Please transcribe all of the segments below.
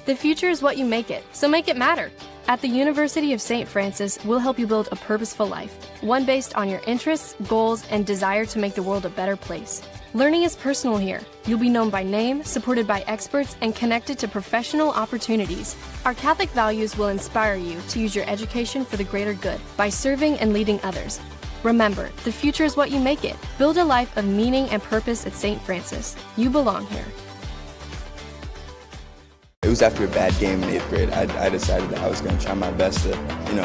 The future is what you make it, so make it matter. At the University of St. Francis, we'll help you build a purposeful life, one based on your interests, goals, and desire to make the world a better place. Learning is personal here. You'll be known by name, supported by experts, and connected to professional opportunities. Our Catholic values will inspire you to use your education for the greater good by serving and leading others. Remember, the future is what you make it. Build a life of meaning and purpose at St. Francis. You belong here. It was after a bad game in 8th grade. I decided that I was going to try my best to,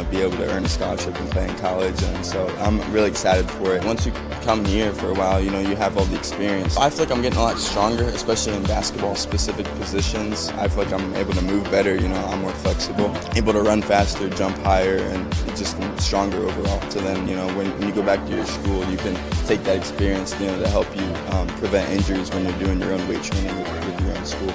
be able to earn a scholarship and play in college. And so I'm really excited for it. Once you come here for a while, you have all the experience. I feel like I'm getting a lot stronger, especially in basketball-specific positions. I feel like I'm able to move better. I'm more flexible, able to run faster, jump higher, and just stronger overall. So then, when you go back to your school, you can take that experience, to help you prevent injuries when you're doing your own weight training with your own school.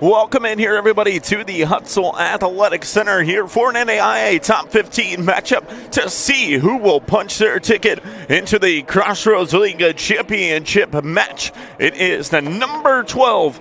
Welcome in here, everybody, to the Hutzel Athletic Center here for an NAIA Top 15 matchup to see who will punch their ticket into the Crossroads League Championship match. It is the number 12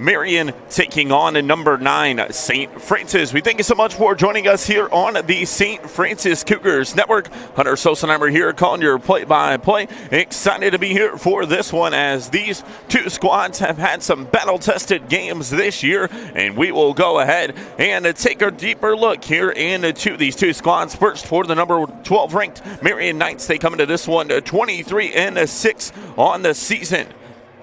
Marian taking on a number 9 St. Francis. We thank you so much for joining us here on the St. Francis Cougars Network. Hunter Sosenheimer here calling your play-by-play. Excited to be here for this one as these two squads have had some battle-tested games this year, and we will go ahead and take a deeper look here into these two squads. First, for the number 12 ranked Marian Knights, they come into this one 23-6 on the season.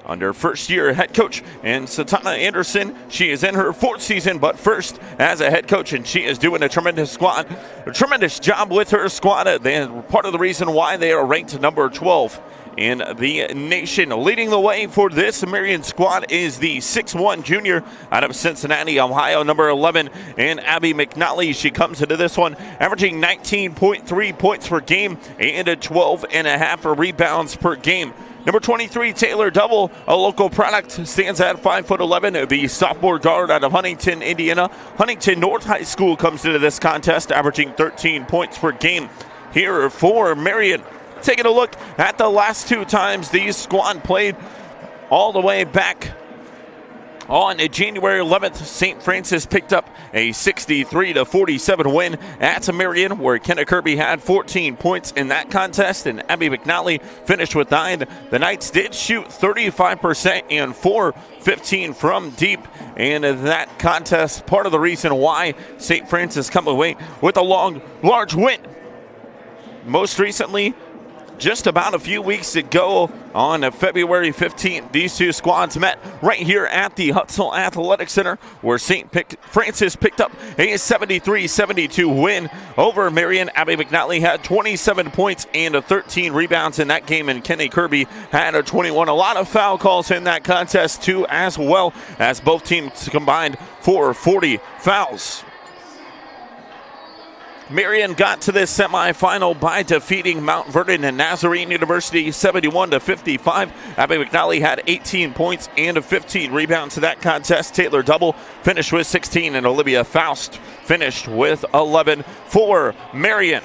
Under first-year head coach and Satana Anderson, she is in her 4th season, but first as a head coach, and she is doing a tremendous job with her squad. They're part of the reason why they are ranked number 12 in the nation. Leading the way for this Marian squad is the 6'1 junior out of Cincinnati, Ohio, number 11, and Abby McNally. She comes into this one averaging 19.3 points per game and 12.5 rebounds per game. Number 23, Taylor Double, a local product, stands at 5'11", the sophomore guard out of Huntington, Indiana. Huntington North High School comes into this contest, averaging 13 points per game. Here for Marian, taking a look at the last 2 times these squad played all the way back on January 11th, St. Francis picked up a 63-47 win at Marian, where Kenna Kirby had 14 points in that contest, and Abby McNally finished with 9. The Knights did shoot 35% and 4-15 from deep, and that contest, part of the reason why St. Francis come away with a large win. Most recently, just about a few weeks ago on February 15th, these two squads met right here at the Hutzel Athletic Center, where St. Francis picked up a 73-72 win over Marian. Abby McNally had 27 points and 13 rebounds in that game, and Kenny Kirby had a 21. A lot of foul calls in that contest too, as well as both teams combined for 40 fouls. Marian got to this semifinal by defeating Mount Vernon and Nazarene University 71-55. Abby McNally had 18 points and 15 rebounds to that contest. Taylor Double finished with 16, and Olivia Faust finished with 11 for Marian.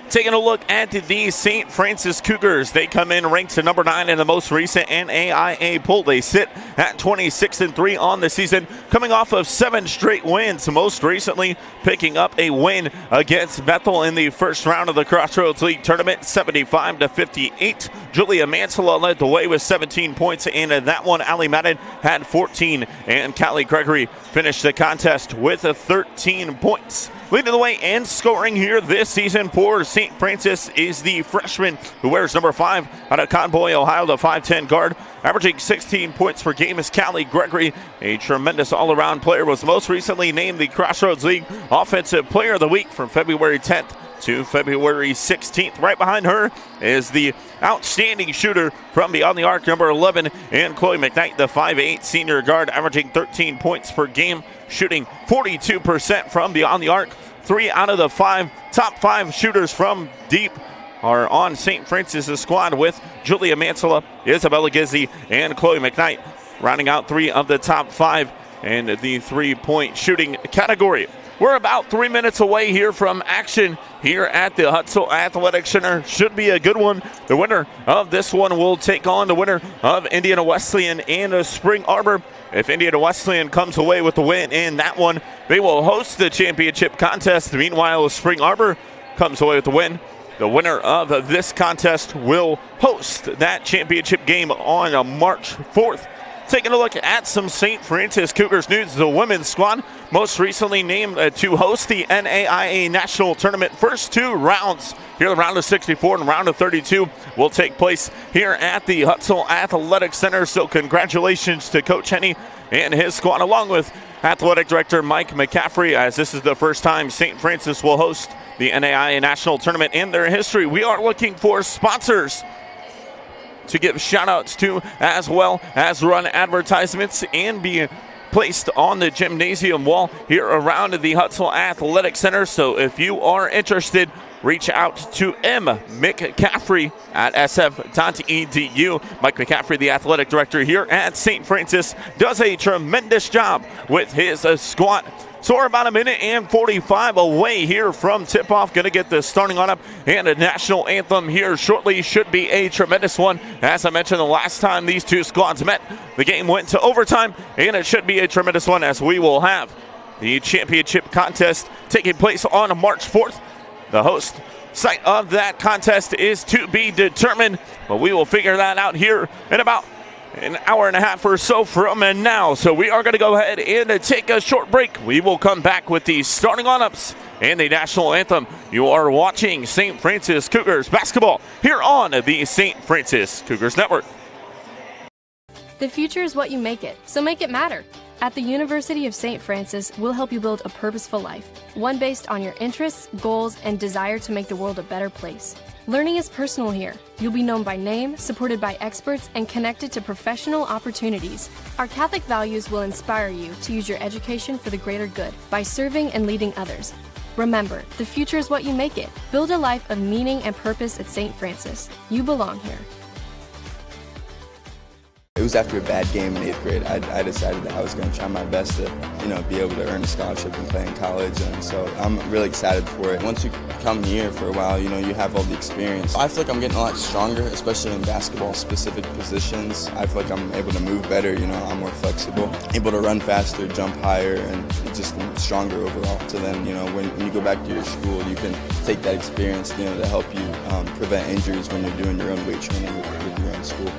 Taking a look at the St. Francis Cougars, they come in ranked to number 9 in the most recent NAIA poll. They sit at 26-3 on the season, coming off of 7 straight wins, most recently picking up a win against Bethel in the first round of the Crossroads League Tournament, 75-58. Julia Mansella led the way with 17 points in that one. Allie Madden had 14, and Callie Gregory finished the contest with 13 points. Leading the way and scoring here this season for St. Francis is the freshman who wears number 5 out of Convoy, Ohio, the 5'10 guard. Averaging 16 points per game is Callie Gregory, a tremendous all-around player. Was most recently named the Crossroads League Offensive Player of the Week from February 10th to February 16th. Right behind her is the outstanding shooter from beyond the arc, number 11, and Chloe McKnight, the 5'8 senior guard, averaging 13 points per game, shooting 42% from beyond the arc. 3 out of the top 5 shooters from deep are on St. Francis' squad, with Julia Mansella, Isabella Gizzi, and Chloe McKnight rounding out 3 of the top 5 in the three-point shooting category. We're about 3 minutes away here from action here at the Hutzel Athletic Center. Should be a good one. The winner of this one will take on the winner of Indiana Wesleyan and Spring Arbor. If Indiana Wesleyan comes away with the win in that one, they will host the championship contest. Meanwhile, Spring Arbor comes away with the win. The winner of this contest will host that championship game on March 4th. Taking a look at some St. Francis Cougars news, the women's squad most recently named to host the NAIA National Tournament. First two rounds here, the round of 64 and round of 32 will take place here at the Hutzel Athletic Center. So congratulations to Coach Henny and his squad, along with Athletic Director Mike McCaffrey, as this is the first time St. Francis will host the NAIA National Tournament in their history. We are looking for sponsors to give shout-outs to, as well as run advertisements and be placed on the gymnasium wall here around the Hutzel Athletic Center. So if you are interested, reach out to M. McCaffrey at sf.edu. Mike McCaffrey, the athletic director here at St. Francis, does a tremendous job with his squad. So we're about a minute and 45 away here from tip-off. Going to get the starting lineup and a national anthem here shortly. Should be a tremendous one. As I mentioned, the last time these two squads met, the game went to overtime, and it should be a tremendous one, as we will have the championship contest taking place on March 4th. The host site of that contest is to be determined, but we will figure that out here in about an hour and a half or so from now. So we are going to go ahead and take a short break. We will come back with the starting lineups and the national anthem. You are watching St. Francis Cougars basketball here on the St. Francis Cougars Network. The future is what you make it, so make it matter. At the University of St. Francis, we'll help you build a purposeful life, one based on your interests, goals, and desire to make the world a better place. Learning is personal here. You'll be known by name, supported by experts, and connected to professional opportunities. Our Catholic values will inspire you to use your education for the greater good by serving and leading others. Remember, the future is what you make it. Build a life of meaning and purpose at St. Francis. You belong here. It was after a bad game in 8th grade. I decided that I was going to try my best to, be able to earn a scholarship and play in college, and so I'm really excited for it. Once you come here for a while, you have all the experience. I feel like I'm getting a lot stronger, especially in basketball-specific positions. I feel like I'm able to move better, I'm more flexible, able to run faster, jump higher, and just stronger overall. So then, when you go back to your school, you can take that experience, to help you prevent injuries when you're doing your own weight training with your own school.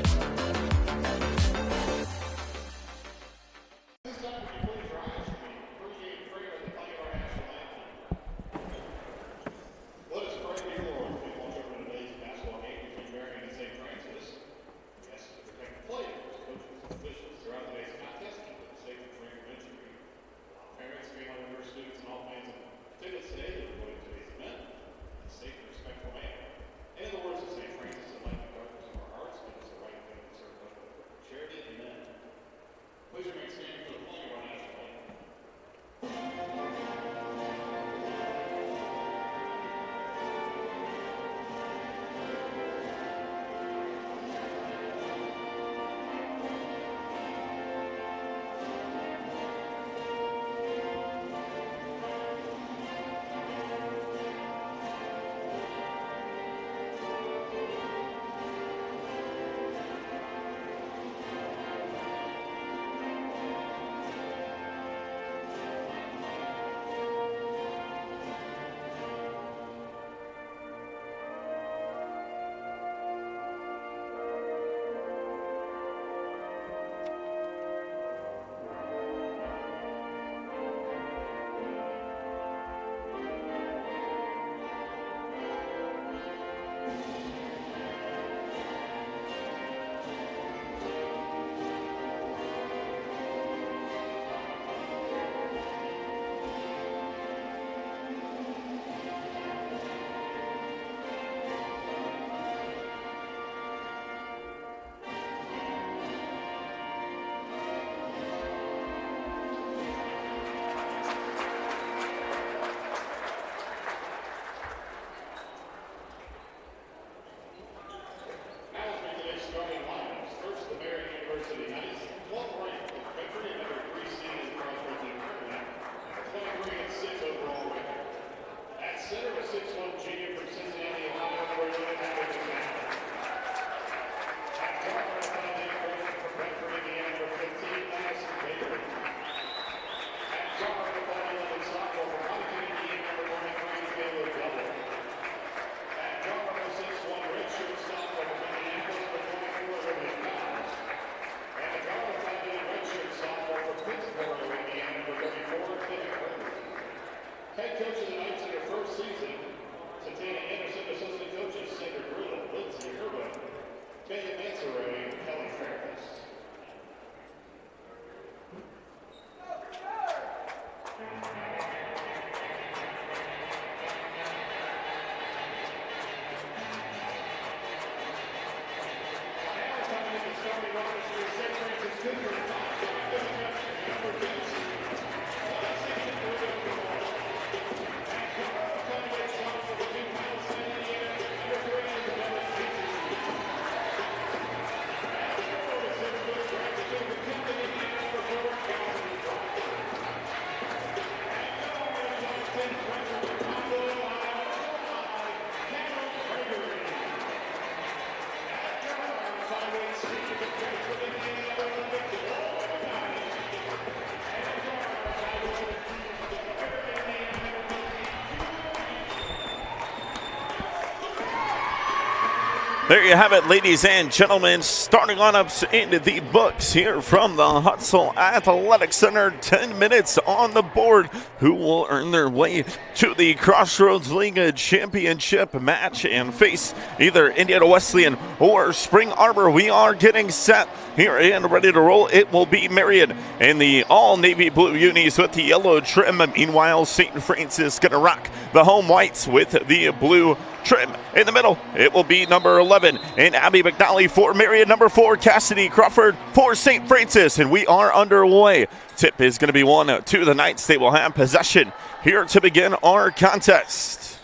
There you have it, ladies and gentlemen, starting on up into the books here from the Hutzel Athletic Center. 10 minutes on the board. Who will earn their way to the Crossroads League Championship match and face either Indiana Wesleyan or Spring Arbor? We are getting set here and ready to roll. It will be Marian in the all navy blue unis with the yellow trim. Meanwhile, St. Francis going to rock the home whites with the blue trim. In the middle, it will be number 11 and Abby McNally for Marian, number 4 Cassidy Crawford for St. Francis, and we are underway. Tip is going to be one to the Knights. They will have possession here to begin our contest.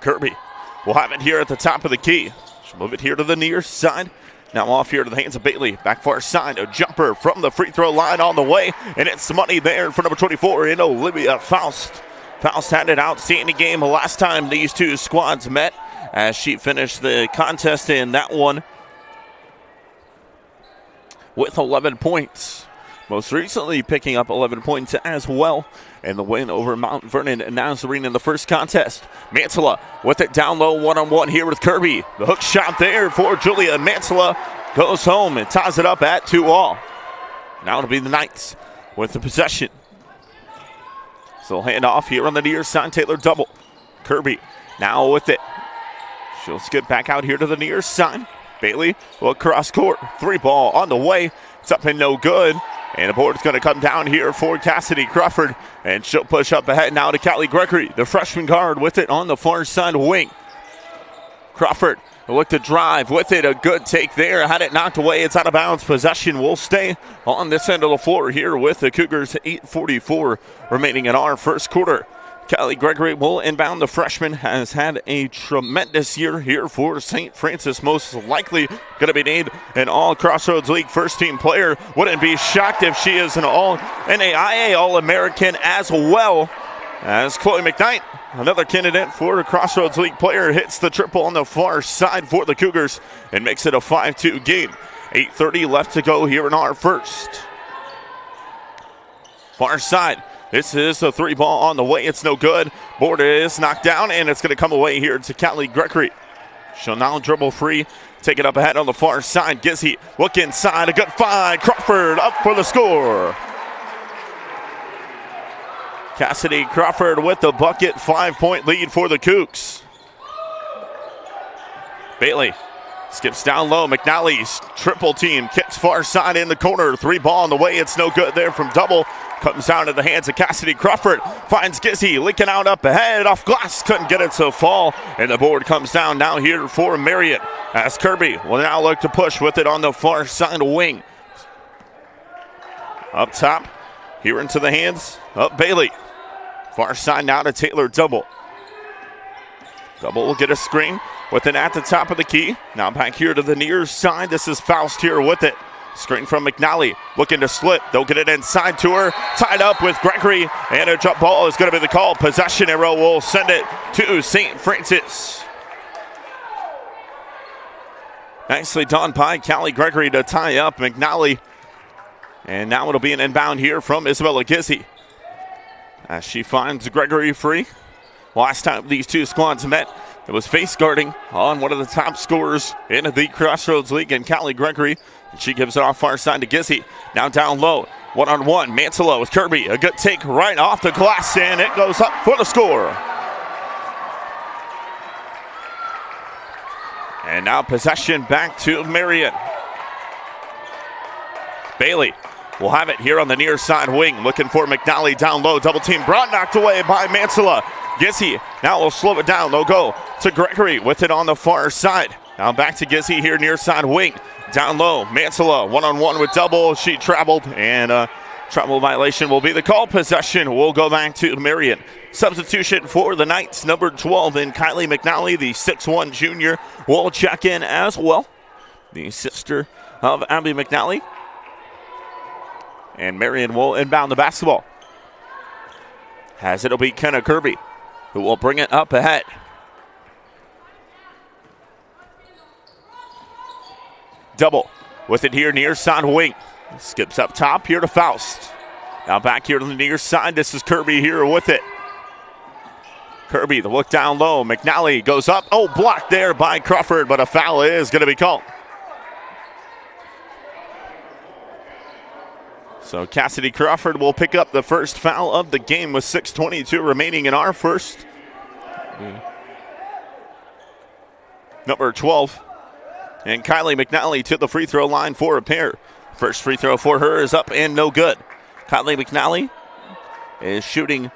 Kirby will have it here at the top of the key. She'll move it here to the near side. Now off here to the hands of Bailey. Back far side, a jumper from the free throw line on the way, and it's money there for number 24 in Olivia Faust. Faust had an outstanding game last time these two squads met as she finished the contest in that one with 11 points. Most recently picking up 11 points as well in the win over Mount Vernon and Nazarene in the first contest. Mantilla with it down low, one-on-one here with Kirby. The hook shot there for Julia. Mantilla goes home and ties it up at 2-all. Now it'll be the Knights with the possession. So hand off here on the near side. Taylor double. Kirby now with it. She'll skip back out here to the near side. Bailey will cross court. 3-ball on the way. It's up and no good. And the board's going to come down here for Cassidy Crawford. And she'll push up ahead now to Callie Gregory, the freshman guard, with it on the far side wing. Crawford will look to drive with it. A good take there. Had it knocked away. It's out of bounds. Possession will stay on this end of the floor here with the Cougars. 8:44 remaining in our first quarter. Callie Gregory will inbound. The freshman has had a tremendous year here for St. Francis. Most likely going to be named an All-Crossroads League first-team player. Wouldn't be shocked if she is an All-NAIA All-American as well. As Chloe McKnight, another candidate for a Crossroads League player, hits the triple on the far side for the Cougars and makes it a 5-2 game. 8:30 left to go here in our first. Far side. This is a 3-ball on the way. It's no good. Board is knocked down, and it's going to come away here to Callie Gregory. She'll now dribble free. Take it up ahead on the far side. Gizzy look inside. A good find. Crawford up for the score. Cassidy Crawford with the bucket. 5-point lead for the Cougs. Bailey skips down low. McNally's triple team. Kicks far side in the corner. 3-ball on the way. It's no good there from double. Comes down to the hands of Cassidy Crawford. Finds Gizzy leaking out up ahead. Off glass. Couldn't get it to fall. And the board comes down now here for Marian. As Kirby will now look to push with it on the far side wing. Up top. Here into the hands of Bailey. Far side now to Taylor Double. Double will get a screen with it at the top of the key. Now back here to the near side. This is Faust here with it. Screen from McNally, looking to slip. They'll get it inside to her. Tied up with Gregory, and a jump ball is going to be the call. Possession arrow will send it to St. Francis. Nicely done by Callie Gregory to tie up McNally. And now it'll be an inbound here from Isabella Gizzy, as she finds Gregory free. Last time these two squads met, it was face guarding on one of the top scorers in the Crossroads League, and Callie Gregory. She gives it off far side to Gizzy. Now down low, one-on-one. Mantilla with Kirby. A good take right off the glass, and it goes up for the score. And now possession back to Marian. Bailey will have it here on the near side wing. Looking for McNally down low. Double team brought, knocked away by Mantilla. Gizzy now will slow it down. They'll go to Gregory with it on the far side. Now back to Gizzy here near side wing. Down low, Mansella one-on-one with double. She traveled, and travel violation will be the call. Possession will go back to Marian. Substitution for the Knights, number 12, and Kylie McNally, the 6'1 junior, will check in as well. The sister of Abby McNally. And Marian will inbound the basketball. As it'll be Kenna Kirby, who will bring it up ahead. Double with it here near side wing. Skips up top here to Faust. Now back here to the near side. This is Kirby here with it. Kirby, the look down low. McNally goes up. Oh, blocked there by Crawford, but a foul is going to be called. So Cassidy Crawford will pick up the first foul of the game with 6:22 remaining in our first. Number 12. And Kylie McNally to the free throw line for a pair. First free throw for her is up and no good. Kylie McNally is shooting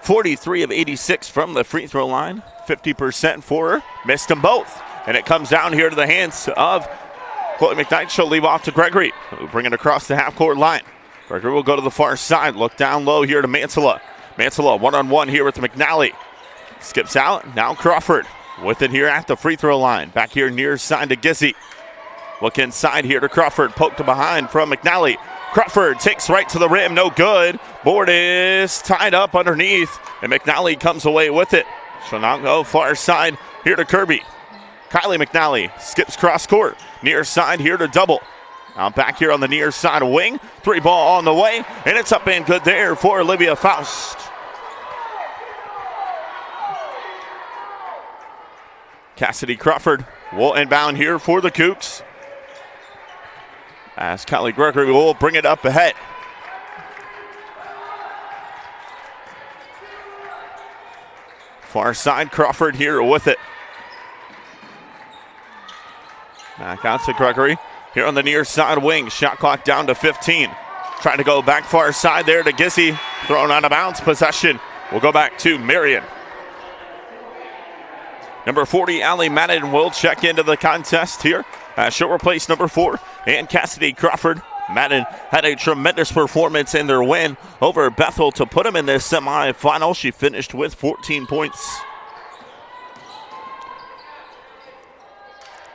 43 of 86 from the free throw line. 50% for her. Missed them both. And it comes down here to the hands of Chloe McKnight. She'll leave off to Gregory. We'll bring it across the half-court line. Gregory will go to the far side. Look down low here to Mansella. Mansella one-on-one here with McNally. Skips out. Now Crawford with it here at the free throw line. Back here near side to Gizzy. Look inside here to Crawford. Poked to behind from McNally. Crawford takes right to the rim. No good. Board is tied up underneath. And McNally comes away with it. She'll now go far side here to Kirby. Kylie McNally skips cross court. Near side here to double. Now back here on the near side wing. Three ball on the way. And it's up and good there for Olivia Faust. Cassidy Crawford will inbound here for the Cougs. As Kylie Gregory will bring it up ahead. Far side, Crawford here with it. Back out to Gregory. Here on the near side wing. Shot clock down to 15. Trying to go back far side there to Gizzy. Thrown out of bounds. Possession will go back to Marian. Number 40, Allie Madden will check into the contest here. She'll replace number 4 and Cassidy Crawford. Madden had a tremendous performance in their win over Bethel to put them in the semifinal. She finished with 14 points.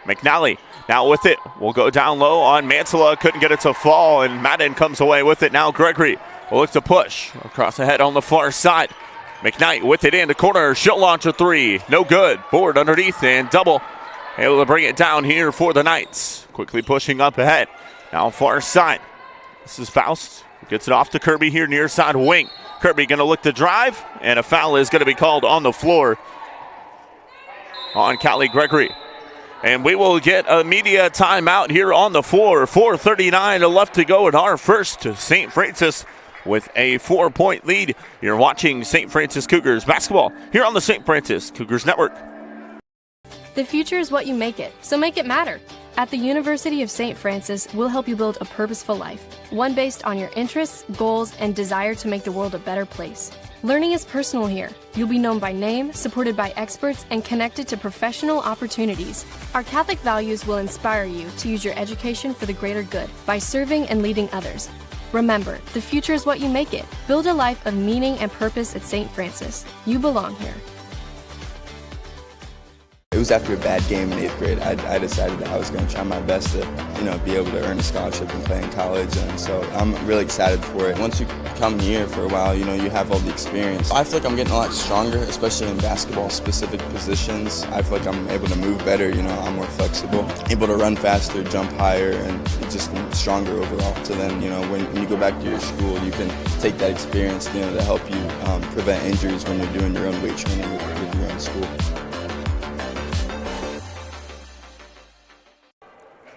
McNally now with it. Will go down low on Mansella. Couldn't get it to fall, and Madden comes away with it. Now Gregory will look to push across the head on the far side. McKnight with it in the corner. She'll launch a three. No good. Board underneath and double. Able to bring it down here for the Knights. Quickly pushing up ahead. Now far side. This is Faust. Gets it off to Kirby here near side wing. Kirby going to look to drive, and a foul is going to be called on the floor on Callie Gregory. And we will get a media timeout here on the floor. 4:39 left to go in our first. St. Francis with a 4-point lead. You're watching St. Francis Cougars basketball here on the St. Francis Cougars Network. The future is what you make it, so make it matter. At the University of St. Francis, we'll help you build a purposeful life, one based on your interests, goals, and desire to make the world a better place. Learning is personal here. You'll be known by name, supported by experts, and connected to professional opportunities. Our Catholic values will inspire you to use your education for the greater good by serving and leading others. Remember, the future is what you make it. Build a life of meaning and purpose at St. Francis. You belong here. It was after a bad game in 8th grade. I decided that I was going to try my best to, be able to earn a scholarship and play in college. And so I'm really excited for it. Once you come here for a while, you have all the experience. I feel like I'm getting a lot stronger, especially in basketball-specific positions. I feel like I'm able to move better. I'm more flexible, able to run faster, jump higher, and just stronger overall. So then, when you go back to your school, you can take that experience, to help you prevent injuries when you're doing your own weight training with your own school.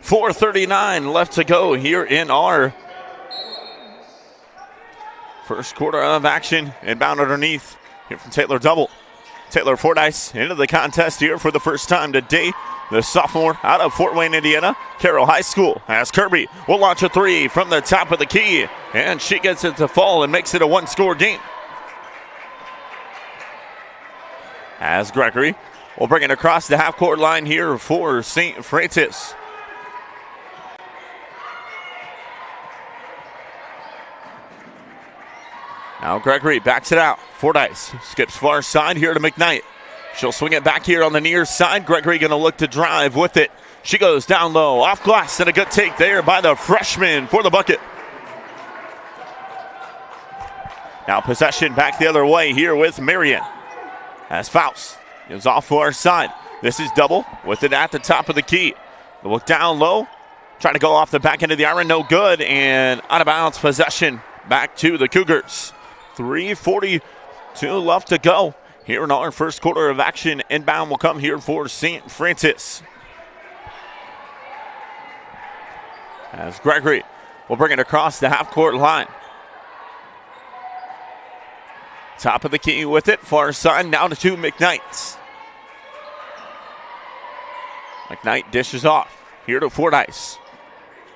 4:39 left to go here in our first quarter of action. Inbound underneath here from Taylor Double. Taylor Fordyce into the contest here for the first time today. The sophomore out of Fort Wayne, Indiana, Carroll High School. As Kirby will launch a three from the top of the key, and she gets it to fall and makes it a one-score game. As Gregory will bring it across the half-court line here for St. Francis. Now Gregory backs it out. Fordyce skips far side here to McKnight. She'll swing it back here on the near side. Gregory going to look to drive with it. She goes down low, off glass, and a good take there by the freshman for the bucket. Now possession back the other way here with Marian. As Faust is off far side. This is double with it at the top of the key. The look down low, trying to go off the back end of the iron, no good, and out of bounds possession back to the Cougars. 3:42 left to go here in our first quarter of action. Inbound will come here for St. Francis. As Gregory will bring it across the half-court line. Top of the key with it, far side, now to McKnight. McKnight dishes off, here to Fordyce.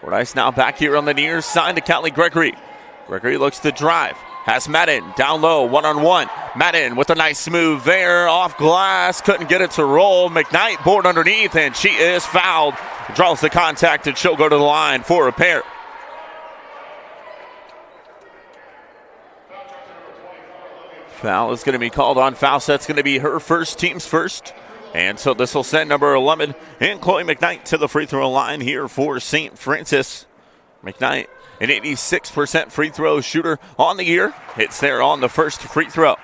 Fordyce now back here on the near side to Callie Gregory. Gregory looks to drive, has Madden down low, one-on-one. Madden with a nice move there, off glass, couldn't get it to roll. McKnight board underneath, and she is fouled. Draws the contact, and she'll go to the line for a pair. Foul is going to be called on Faust. That's going to be her first, team's first. And so this will send number 11 and Chloe McKnight to the free throw line here for St. Francis. McKnight, an 86% free throw shooter on the year. Hits there on the first free throw.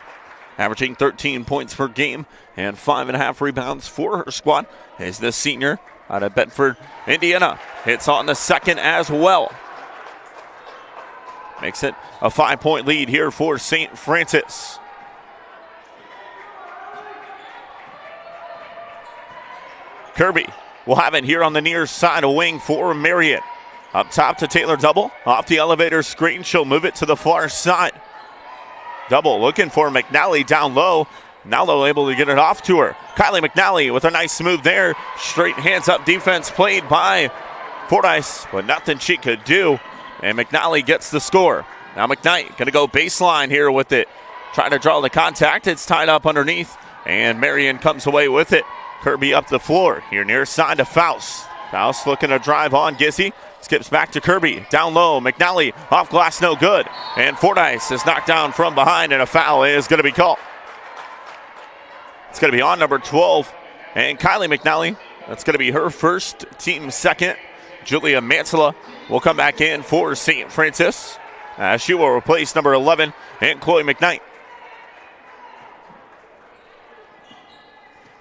Averaging 13 points per game and 5.5 rebounds for her squad. Is the senior out of Bedford, Indiana. Hits on the second as well. Makes it a 5-point lead here for St. Francis. Kirby will have it here on the near side, a wing for Marian. Up top to Taylor Double. Off the elevator screen, she'll move it to the far side. Double looking for McNally down low. Now they're able to get it off to her. Kylie McNally with a nice move there. Straight hands up defense played by Fordyce, but nothing she could do. And McNally gets the score. Now McKnight going to go baseline here with it. Trying to draw the contact. It's tied up underneath. And Marian comes away with it. Kirby up the floor. Here near side to Faust. Faust looking to drive on Gizzy. Skips back to Kirby. Down low. McNally off glass, no good. And Fordyce is knocked down from behind, and a foul is going to be called. It's going to be on number 12. And Kylie McNally, that's going to be her first, team second. Julia Mansella will come back in for St. Francis. She will replace number 11 and Chloe McKnight.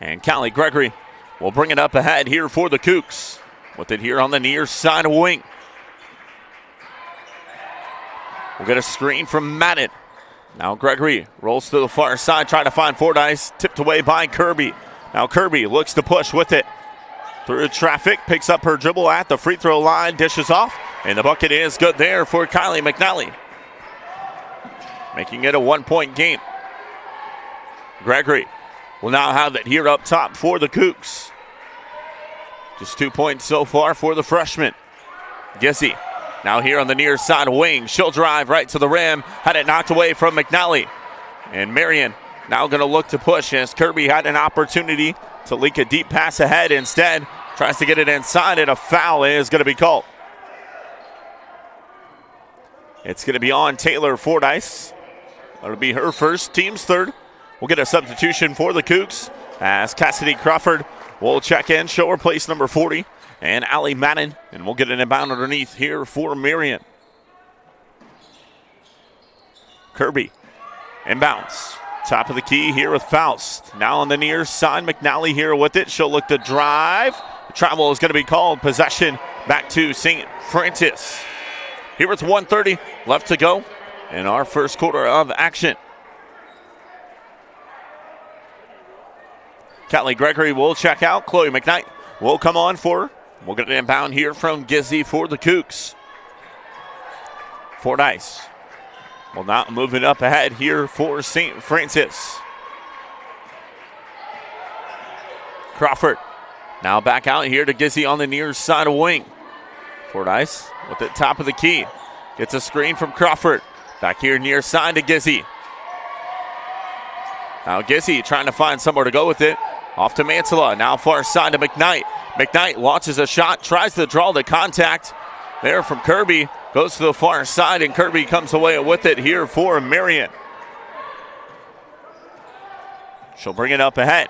And Callie Gregory will bring it up ahead here for the Cougs. With it here on the near side wing. We'll get a screen from Madden. Now Gregory rolls to the far side, trying to find Fordyce. Tipped away by Kirby. Now Kirby looks to push with it. Through traffic, picks up her dribble at the free throw line, dishes off, and the bucket is good there for Kylie McNally. Making it a 1-point game. Gregory will now have it here up top for the Cougs. Just 2 points so far for the freshman. Gissy now here on the near side wing. She'll drive right to the rim. Had it knocked away from McNally. And Marian now going to look to push as Kirby had an opportunity to leak a deep pass ahead. Instead, tries to get it inside, and a foul is going to be called. It's going to be on Taylor Fordyce. That'll be her first, team's third. We'll get a substitution for the Cougs as Cassidy Crawford will check in. She'll replace number 40 and Allie Madden, and we'll get an inbound underneath here for Marian. Kirby inbounds. Top of the key here with Faust. Now on the near side, McNally here with it. She'll look to drive. The travel is going to be called. Possession back to St. Francis. Here with 1:30 left to go in our first quarter of action. Callie Gregory will check out. Chloe McKnight will come on for her. We'll get an inbound here from Gizzy for the Cougs. Fordyce will not move it up ahead here for St. Francis. Crawford now back out here to Gizzy on the near side of wing. Fordyce with the top of the key. Gets a screen from Crawford. Back here near side to Gizzy. Now Gizzy trying to find somewhere to go with it. Off to Mantilla, now far side to McKnight. McKnight launches a shot, tries to draw the contact there from Kirby. Goes to the far side, and Kirby comes away with it here for Marian. She'll bring it up ahead.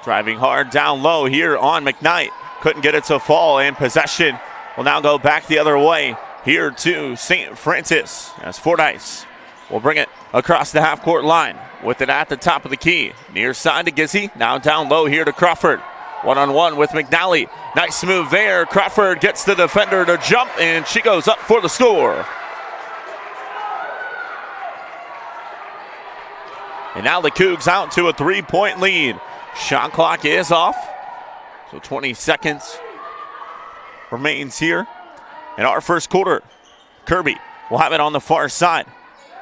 Driving hard down low here on McKnight. Couldn't get it to fall, and possession will now go back the other way here to St. Francis as Fordyce will bring it across the half-court line with it at the top of the key. Near side to Gizzy, now down low here to Crawford. One-on-one with McNally. Nice move there. Crawford gets the defender to jump, and she goes up for the score. And now the Cougs out to a 3-point lead. Shot clock is off, so 20 seconds remains here in our first quarter. Kirby will have it on the far side.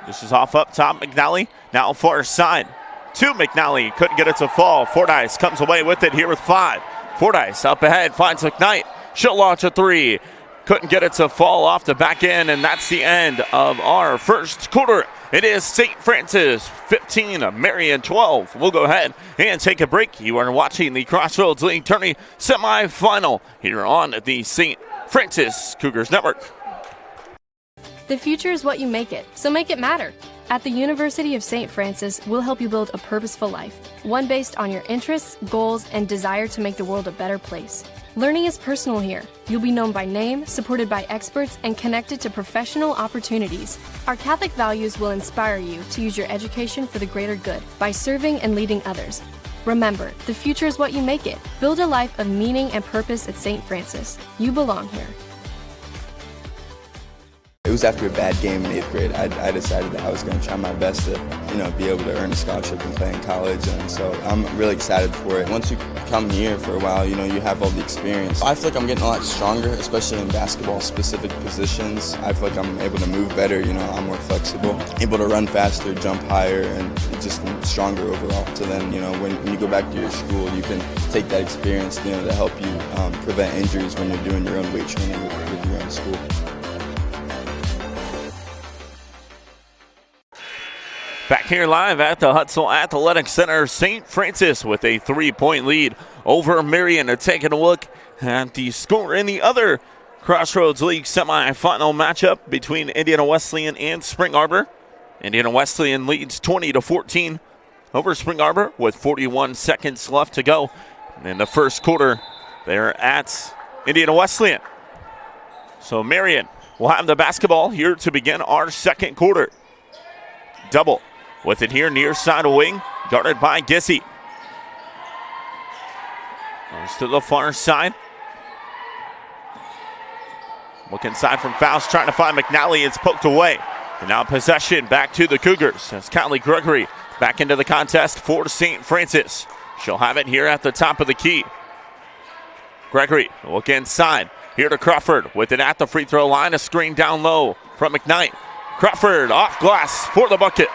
This is off up top, McNally. Now far side to McNally. Couldn't get it to fall. Fordyce comes away with it here with 5. Fordyce up ahead, finds McKnight. She'll launch a 3. Couldn't get it to fall off the back end, and that's the end of our first quarter. It is St. Francis 15, Marian 12. We'll go ahead and take a break. You are watching the Crossroads League Tourney semifinal here on the St. Francis Cougars Network. The future is what you make it, so make it matter. At the University of St. Francis, we'll help you build a purposeful life, one based on your interests, goals, and desire to make the world a better place. Learning is personal here. You'll be known by name, supported by experts, and connected to professional opportunities. Our Catholic values will inspire you to use your education for the greater good by serving and leading others. Remember, the future is what you make it. Build a life of meaning and purpose at St. Francis. You belong here. It was after a bad game in 8th grade. I decided that I was going to try my best to, be able to earn a scholarship and play in college. And so I'm really excited for it. Once you come here for a while, you have all the experience. I feel like I'm getting a lot stronger, especially in basketball-specific positions. I feel like I'm able to move better. I'm more flexible, able to run faster, jump higher, and just stronger overall. So then, when you go back to your school, you can take that experience, to help you prevent injuries when you're doing your own weight training with your own school. Back here live at the Hutzel Athletic Center, St. Francis with a 3-point lead over Marian. Taking a look at the score in the other Crossroads League semifinal matchup between Indiana Wesleyan and Spring Arbor. Indiana Wesleyan leads 20-14 over Spring Arbor with 41 seconds left to go in the first quarter. They're at Indiana Wesleyan. So Marian will have the basketball here to begin our second quarter. Double with it here near side of wing, guarded by Gissy. Goes to the far side. Look inside from Faust, trying to find McNally. It's poked away. And now possession back to the Cougars. As Kylie Gregory back into the contest for St. Francis. She'll have it here at the top of the key. Gregory, look inside. Here to Crawford with it at the free throw line. A screen down low from McKnight. Crawford off glass for the bucket.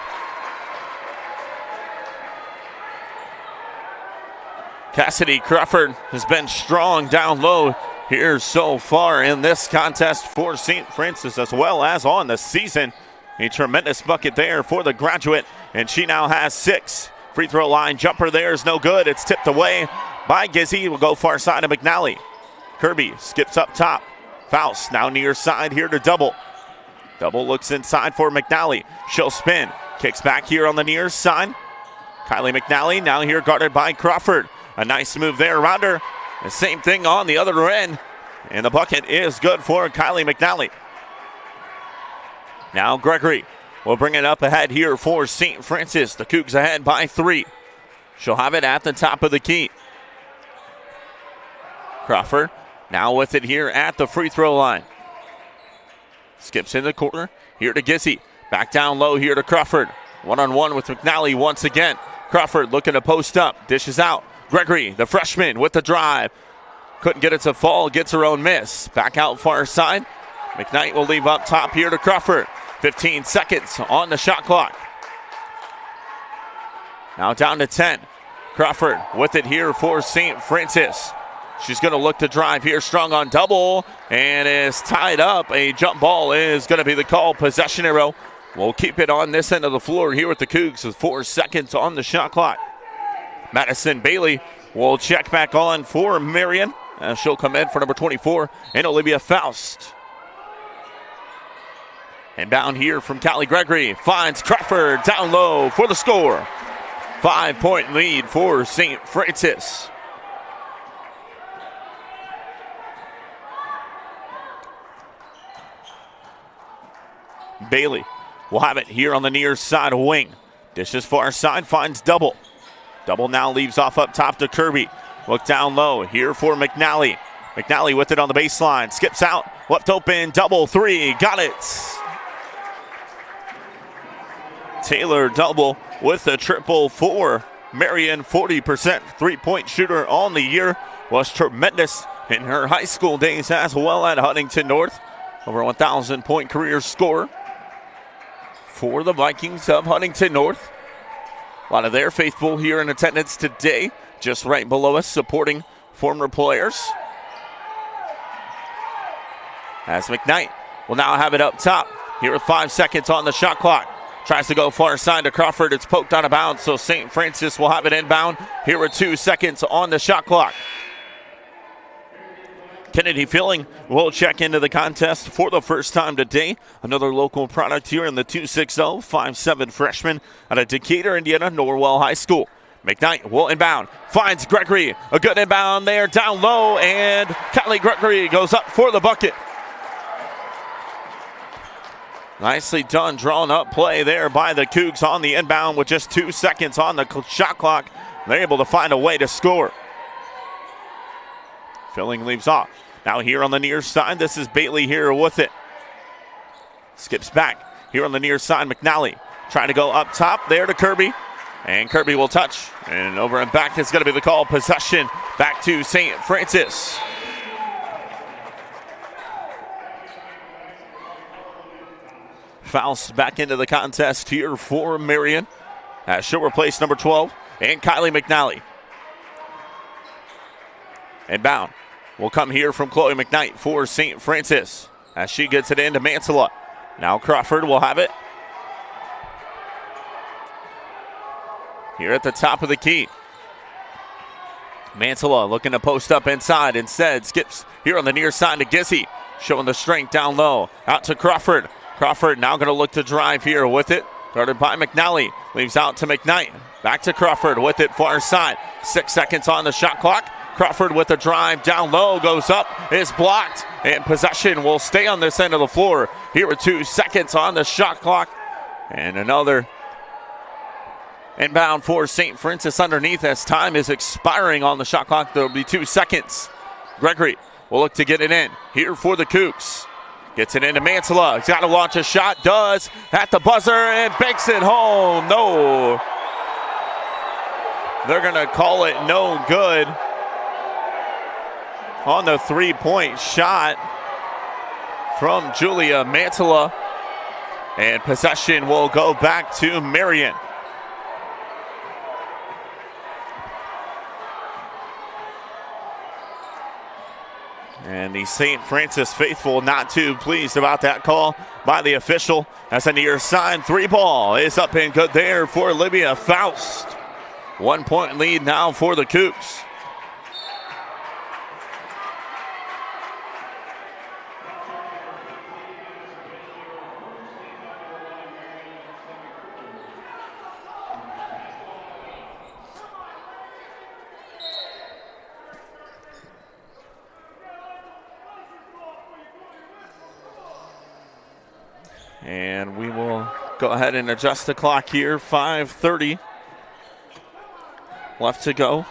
Cassidy Crawford has been strong down low here so far in this contest for St. Francis, as well as on the season. A tremendous bucket there for the graduate, and she now has 6. Free throw line jumper there is no good. It's tipped away by Gizzy. Will go far side of McNally. Kirby skips up top. Faust now near side here to Double. Double looks inside for McNally. She'll spin. Kicks back here on the near side. Kylie McNally now here guarded by Crawford. A nice move there around her. The same thing on the other end. And the bucket is good for Kylie McNally. Now Gregory will bring it up ahead here for St. Francis. The Cougs ahead by 3. She'll have it at the top of the key. Crawford now with it here at the free throw line. Skips in the corner. Here to Gissy. Back down low here to Crawford. One-on-one with McNally once again. Crawford looking to post up. Dishes out. Gregory, the freshman, with the drive. Couldn't get it to fall. Gets her own miss. Back out far side. McKnight will leave up top here to Crawford. 15 seconds on the shot clock. Now down to 10. Crawford with it here for St. Francis. She's going to look to drive here strong on Double and is tied up. A jump ball is going to be the call. Possession arrow. We'll keep it on this end of the floor here with the Cougs with 4 seconds on the shot clock. Madison Bailey will check back on for Marian. She'll come in for number 24, and Olivia Faust. And down here from Callie Gregory finds Crawford down low for the score. 5-point lead for St. Francis. Bailey will have it here on the near side wing. Dishes far side, finds Double. Double now leaves off up top to Kirby. Look down low here for McNally. McNally with it on the baseline. Skips out. Left open. Double three. Got it. Taylor Double with a triple for Marian. 40% three-point shooter on the year. Was tremendous in her high school days as well at Huntington North. Over 1,000-point career scorer for the Vikings of Huntington North. A lot of their faithful here in attendance today, just right below us, supporting former players. As McKnight will now have it up top. Here with 5 seconds on the shot clock. Tries to go far side to Crawford. It's poked out of bounds, so St. Francis will have it inbound. Here with 2 seconds on the shot clock. Kennedy Filling will check into the contest for the first time today. Another local product here in the 260, 5'7" freshman out of Decatur, Indiana, Norwell High School. McKnight will inbound, finds Gregory. A good inbound there, down low, and Callie Gregory goes up for the bucket. Nicely done, drawn up play there by the Cougs on the inbound with just 2 seconds on the shot clock. They're able to find a way to score. Filling leaves off. Now here on the near side, this is Bailey here with it. Skips back. Here on the near side, McNally trying to go up top there to Kirby. And Kirby will touch. And over and back is going to be the call. Possession back to St. Francis. Faust back into the contest here for Marian. As she'll replace number 12 and Kylie McNally. Inbound will come here from Chloe McKnight for St. Francis as she gets it into Mansella. Now Crawford will have it. Here at the top of the key. Mansella looking to post up inside. Instead skips here on the near side to Gizzy. Showing the strength down low. Out to Crawford. Crawford now going to look to drive here with it. Guarded by McNally. Leaves out to McKnight. Back to Crawford with it far side. 6 seconds on the shot clock. Crawford with a drive down low, goes up, is blocked, and possession will stay on this end of the floor. Here with 2 seconds on the shot clock. And another inbound for St. Francis underneath as time is expiring on the shot clock. There will be 2 seconds. Gregory will look to get it in here for the Cougs. Gets it into Mansella. He's got to launch a shot, does at the buzzer, and banks it home. No. They're going to call it no good on the three-point shot from Julia Mansella. And possession will go back to Marian. And the St. Francis faithful not too pleased about that call by the official. As a near side three ball is up and good there for Olivia Faust. 1 point lead now for the Cougs. And we will go ahead and adjust the clock here. 5:30 left to go.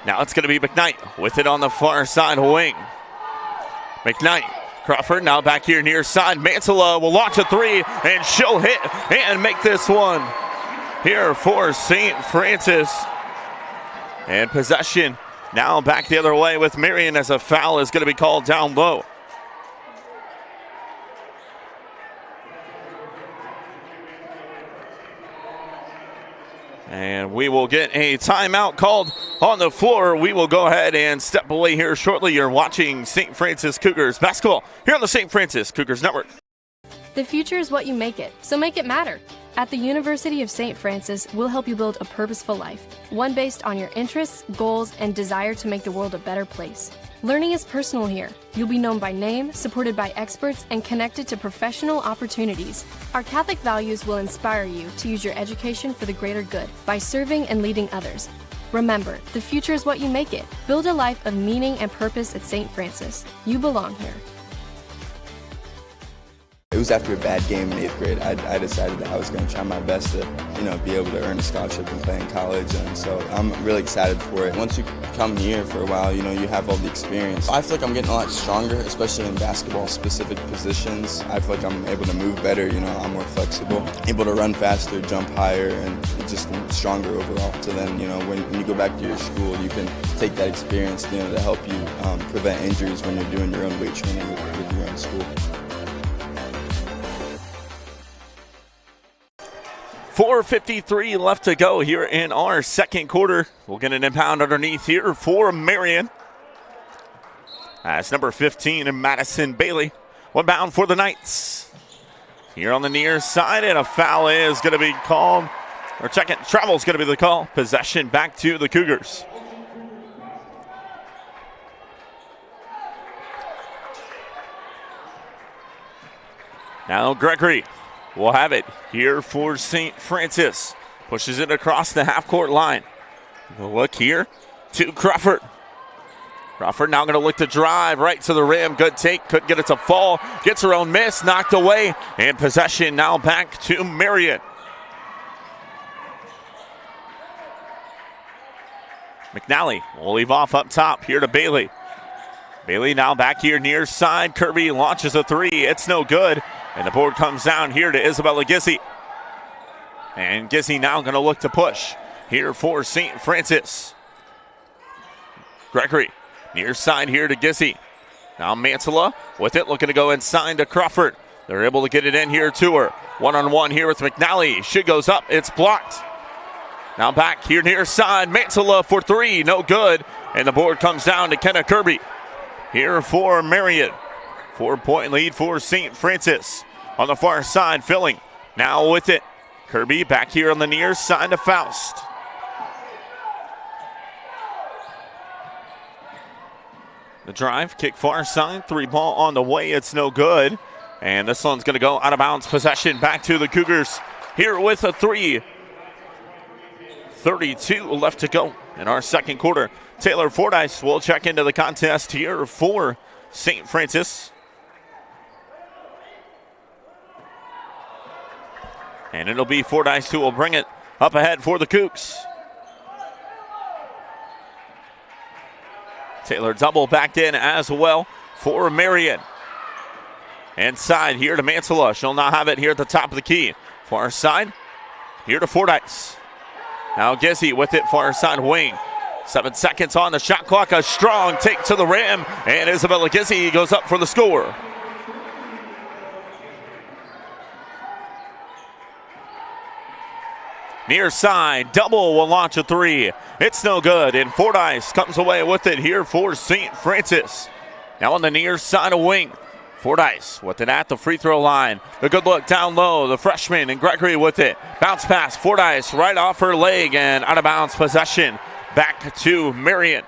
Now it's going to be McKnight with it on the far side wing. McKnight. Crawford now back here near side. Mansella will launch a three, and she'll hit and make this one here for St. Francis. And possession now back the other way with Marian as a foul is going to be called down low. And we will get a timeout called on the floor. We will go ahead and step away here shortly. You're watching St. Francis Cougars basketball here on the St. Francis Cougars Network. The future is what you make it, so make it matter. At the University of St. Francis, we'll help you build a purposeful life, one based on your interests, goals, and desire to make the world a better place. Learning is personal here. You'll be known by name, supported by experts, and connected to professional opportunities. Our Catholic values will inspire you to use your education for the greater good by serving and leading others. Remember, the future is what you make it. Build a life of meaning and purpose at St. Francis. You belong here. It was after a bad game in 8th grade. I decided that I was going to try my best to, be able to earn a scholarship and play in college. And so I'm really excited for it. Once you come here for a while, you have all the experience. I feel like I'm getting a lot stronger, especially in basketball-specific positions. I feel like I'm able to move better. I'm more flexible, able to run faster, jump higher, and just stronger overall. So then, when you go back to your school, you can take that experience, to help you prevent injuries when you're doing your own weight training with your own school. 4:53 left to go here in our second quarter. We'll get an inbound underneath here for Marian. That's number 15 in Madison Bailey. One bound for the Knights. Here on the near side, and a foul is going to be called. Or travel is going to be the call. Possession back to the Cougars. Now Gregory will have it here for St. Francis. Pushes it across the half-court line. We'll look here to Crawford. Crawford now going to look to drive right to the rim. Good take. Couldn't get it to fall. Gets her own miss. Knocked away. And possession now back to Marian. McNally will leave off up top here to Bailey. Bailey now back here near side. Kirby launches a three. It's no good. And the board comes down here to Isabella Gizzi. And Gizzi now going to look to push here for St. Francis. Gregory near side here to Gizzi. Now Mantilla with it, looking to go inside to Crawford. They're able to get it in here to her. One-on-one here with McNally. She goes up. It's blocked. Now back here near side. Mantilla for three. No good. And the board comes down to Kenna Kirby here for Marian. 4-point lead for St. Francis. On the far side, filling. Now with it. Kirby back here on the near side to Faust. The drive, kick far side, three ball on the way. It's no good. And this one's going to go out of bounds. Possession back to the Cougars here with a three. 32 left to go in our second quarter. Taylor Fordyce will check into the contest here for St. Francis. And it'll be Fordyce who will bring it up ahead for the Cougs. Taylor double backed in as well for Marian. Inside here to Mantilla. She'll now have it here at the top of the key. Far side, here to Fordyce. Now Gizzi with it, far side wing. 7 seconds on the shot clock. A strong take to the rim. And Isabella Gizzi goes up for the score. Near side, double will launch a three. It's no good, and Fordyce comes away with it here for St. Francis. Now on the near side of wing, Fordyce with it at the free throw line. The good look down low, the freshman, and Gregory with it. Bounce pass, Fordyce right off her leg, and out of bounds possession back to Marian.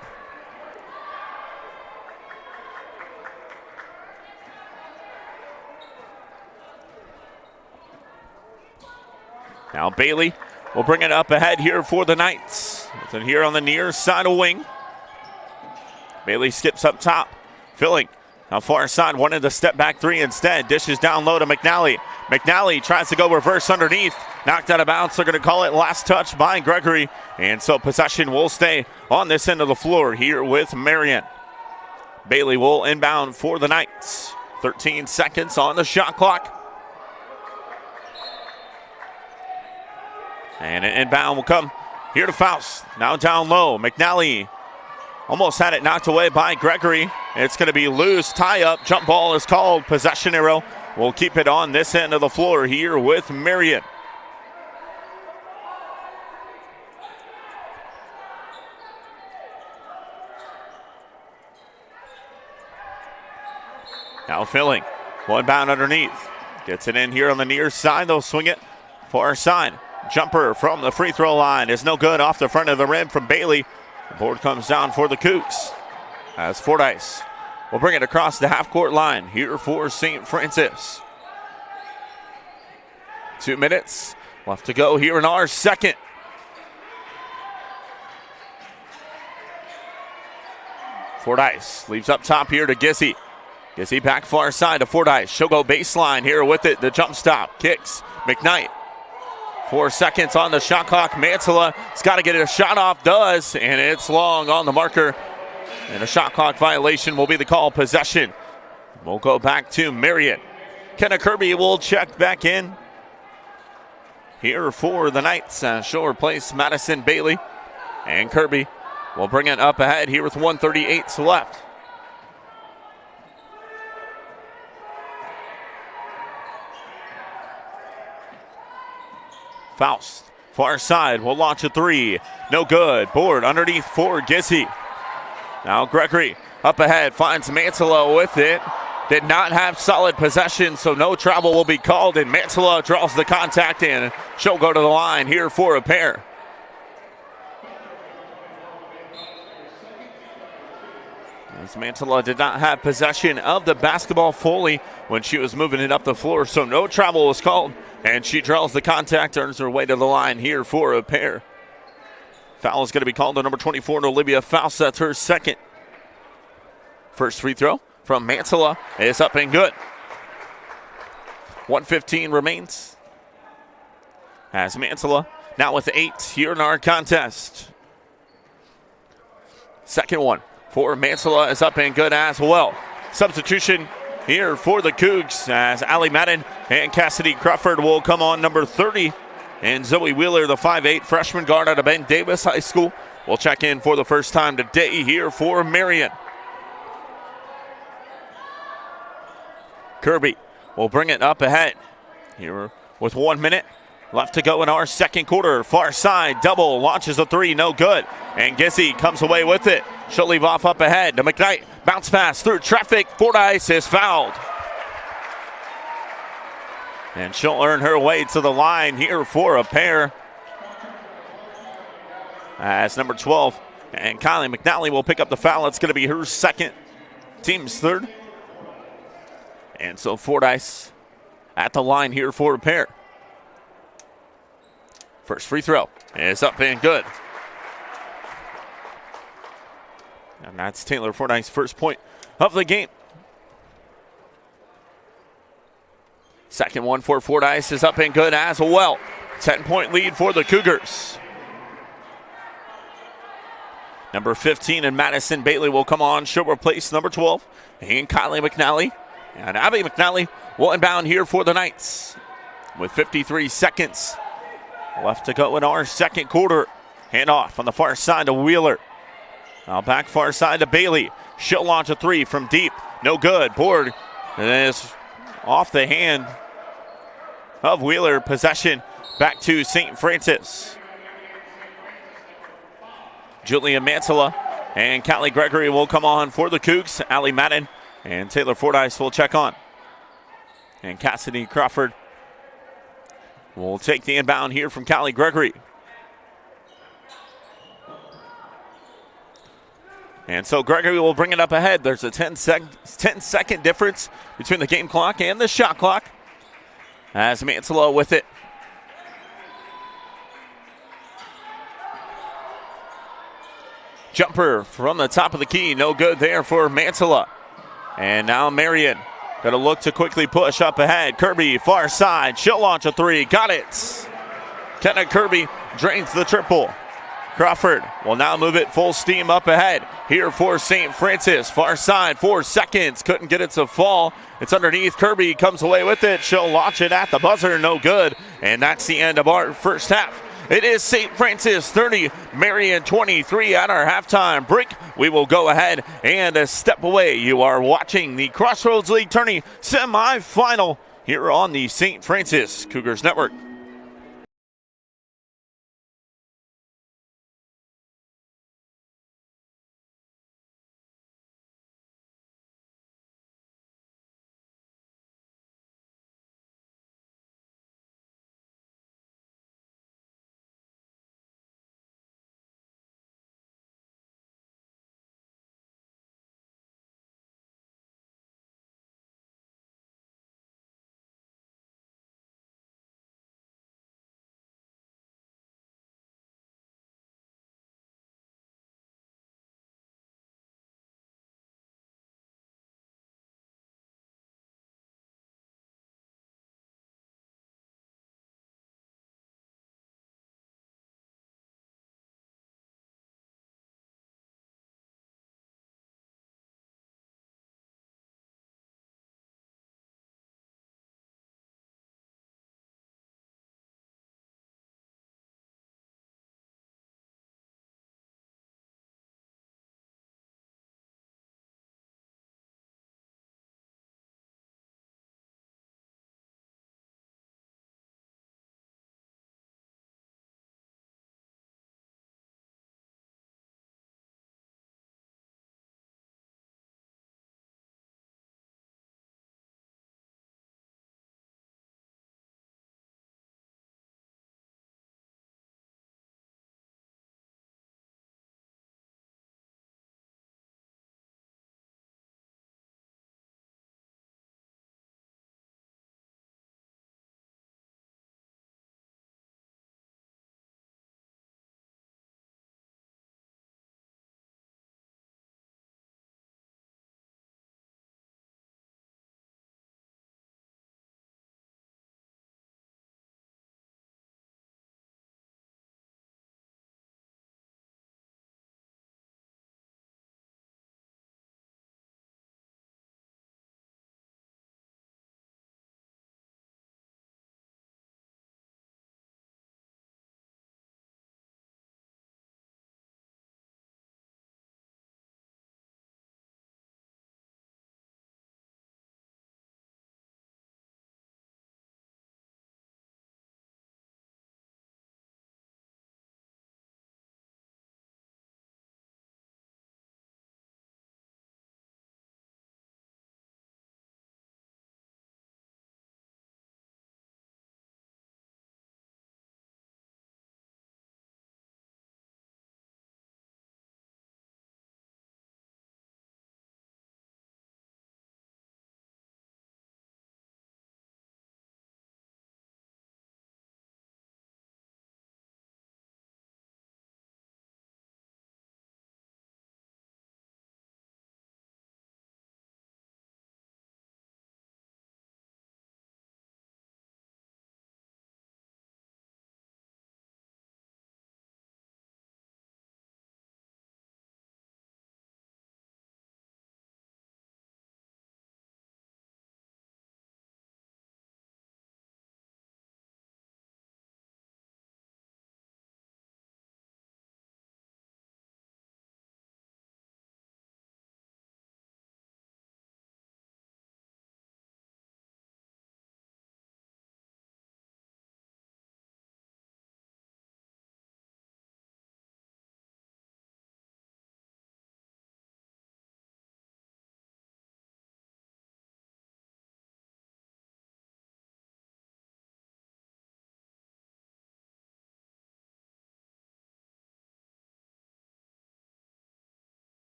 Now Bailey will bring it up ahead here for the Knights. And here on the near side of wing. Bailey skips up top. Filling. Now far side wanted the step back three instead. Dishes down low to McNally. McNally tries to go reverse underneath. Knocked out of bounds. They're going to call it last touch by Gregory. And so possession will stay on this end of the floor here with Marian. Bailey will inbound for the Knights. 13 seconds on the shot clock. And an inbound will come here to Faust. Now down low. McNally almost had it knocked away by Gregory. It's going to be loose. Tie up. Jump ball is called. Possession arrow. We'll keep it on this end of the floor here with Marian. Now filling. One bound underneath. Gets it in here on the near side. They'll swing it far side. Jumper from the free throw line is no good, off the front of the rim from Bailey. The board comes down for the Cougs. As Fordyce will bring it across the half-court line here for St. Francis. 2 minutes left to go here in our second. Fordyce leaves up top here to Gissy. Gissy back far side to Fordyce. She'll go baseline here with it. The jump stop. Kicks. McKnight. 4 seconds on the shot clock. Mantilla has got to get a shot off. Does. And it's long on the marker. And a shot clock violation will be the call. Possession. We'll go back to Marian. Kenna Kirby will check back in here for the Knights. She'll replace Madison Bailey. And Kirby will bring it up ahead here with 1:38 left. Faust, far side, will launch a three. No good. Board underneath for Gissy. Now Gregory up ahead, finds Mantilla with it. Did not have solid possession, so no travel will be called, and Mantilla draws the contact in. She'll go to the line here for a pair. As Mantilla did not have possession of the basketball fully when she was moving it up the floor, so no travel was called, and she draws the contact, earns her way to the line here for a pair. Foul is going to be called on number 24, Olivia Faust. That's her second. First free throw from Mantilla is up and good. 1:15 remains. As Mantilla now with 8 here in our contest. Second one for Mantilla is up and good as well. Substitution here for the Cougs as Allie Madden and Cassidy Crawford will come on. Number 30 and Zoe Wheeler, the 5'8 freshman guard out of Ben Davis High School, will check in for the first time today here for Marian. Kirby will bring it up ahead here with 1 minute left to go in our second quarter. Far side, double, launches a three, no good. And Gissy comes away with it. She'll leave off up ahead to McKnight. Bounce pass through traffic. Fordyce is fouled. And she'll earn her way to the line here for a pair. As number 12 and Kylie McNally will pick up the foul. It's going to be her second, team's third. And so Fordyce at the line here for a pair. First free throw is up and good. And that's Taylor Fordyce's first point of the game. Second one for Fordyce is up and good as well. 10-point lead for the Cougars. Number 15 and Madison Bailey will come on. She'll replace number 12 and Kylie McNally. And Abby McNally will inbound here for the Knights with 53 seconds left to go in our second quarter. Hand off on the far side to Wheeler. Now back far side to Bailey. She'll launch a three from deep. No good. Board is off the hand of Wheeler. Possession back to St. Francis. Julia Mantilla and Callie Gregory will come on for the Cougs. Allie Madden and Taylor Fordyce will check on. And Cassidy Crawford will take the inbound here from Callie Gregory. And so Gregory will bring it up ahead. There's a 10-second difference between the game clock and the shot clock. As Mantilla with it. Jumper from the top of the key. No good there for Mantilla. And now Marian going to look to quickly push up ahead. Kirby far side. She'll launch a three. Got it. Kenna Kirby drains the triple. Crawford will now move it full steam up ahead here for St. Francis. Far side, 4 seconds. Couldn't get it to fall. It's underneath. Kirby comes away with it. She'll launch it at the buzzer. No good. And that's the end of our first half. It is St. Francis 30, Marian 23 at our halftime break. We will go ahead and step away. You are watching the Crossroads League Tourney semifinal here on the St. Francis Cougars Network.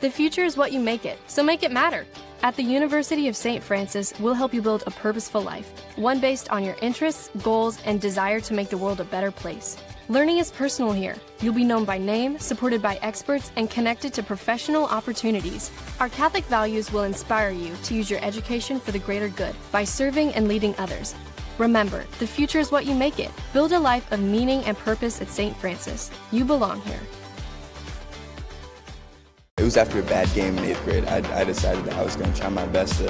The future is what you make it, so make it matter. At the University of St. Francis, we'll help you build a purposeful life, one based on your interests, goals, and desire to make the world a better place. Learning is personal here. You'll be known by name, supported by experts, and connected to professional opportunities. Our Catholic values will inspire you to use your education for the greater good by serving and leading others. Remember, the future is what you make it. Build a life of meaning and purpose at St. Francis. You belong here. It was after a bad game in 8th grade. I decided that I was going to try my best to,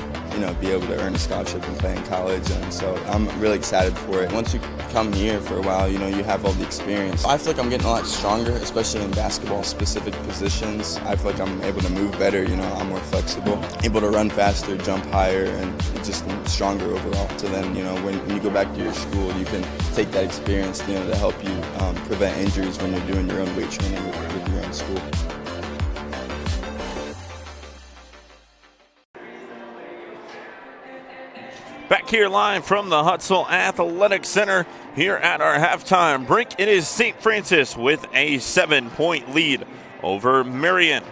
be able to earn a scholarship and play in college, and so I'm really excited for it. Once you come here for a while, you have all the experience. I feel like I'm getting a lot stronger, especially in basketball-specific positions. I feel like I'm able to move better, I'm more flexible, able to run faster, jump higher, and just stronger overall. So then, when you go back to your school, you can take that experience, to help you prevent injuries when you're doing your own weight training with your own school. Back here live from the Hutzel Athletic Center here at our halftime break. It is St. Francis with a 7-point lead over Marian.